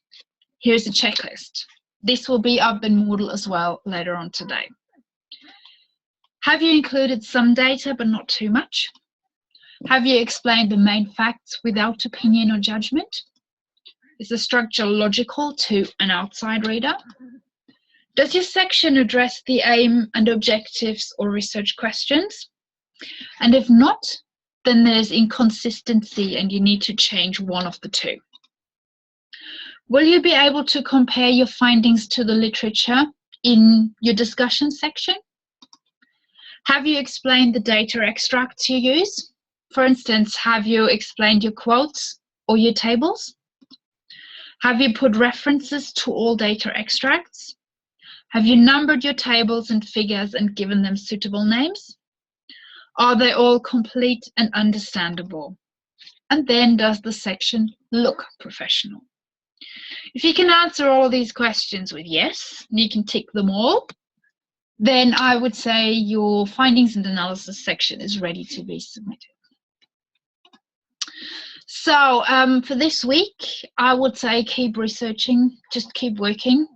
[SPEAKER 1] here's a checklist. This will be up in Moodle as well later on today. Have you included some data but not too much? Have you explained the main facts without opinion or judgment? Is the structure logical to an outside reader? Does your section address the aim and objectives or research questions? And if not, then there's inconsistency and you need to change one of the two. Will you be able to compare your findings to the literature in your discussion section? Have you explained the data extracts you use? For instance, have you explained your quotes or your tables? Have you put references to all data extracts? Have you numbered your tables and figures and given them suitable names? Are they all complete and understandable? And then does the section look professional? If you can answer all these questions with yes, and you can tick them all, then I would say your findings and analysis section is ready to be submitted. So for this week, I would say keep researching, just keep working.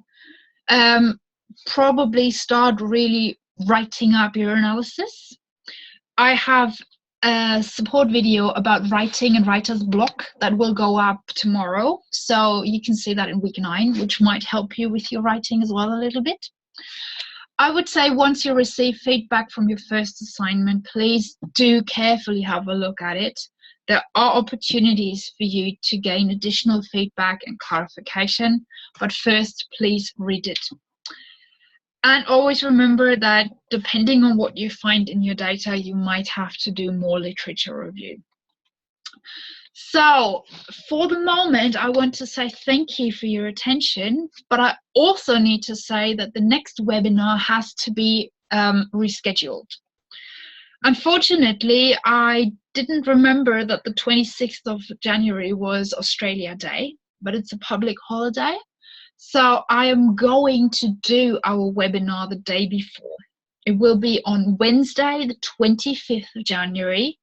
[SPEAKER 1] Probably start really writing up your analysis. I have a support video about writing and writer's block that will go up tomorrow. So you can see that in week 9, which might help you with your writing as well a little bit. I would say once you receive feedback from your first assignment, please do carefully have a look at it. There are opportunities for you to gain additional feedback and clarification, but first, please read it. And always remember that depending on what you find in your data, you might have to do more literature review. So for the moment, I want to say thank you for your attention, but I also need to say that the next webinar has to be rescheduled. Unfortunately, I didn't remember that the 26th of January was Australia Day. but it's a public holiday. So I am going to do our webinar the day before. It will be on Wednesday, the 25th of January.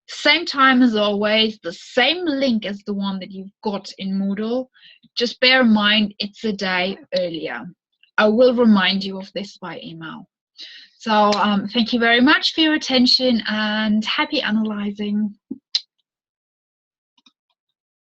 [SPEAKER 1] Same time as always, the same link as the one that you've got in Moodle. Just bear in mind, it's a day earlier. I will remind you of this by email. So thank you very much for your attention and happy analyzing.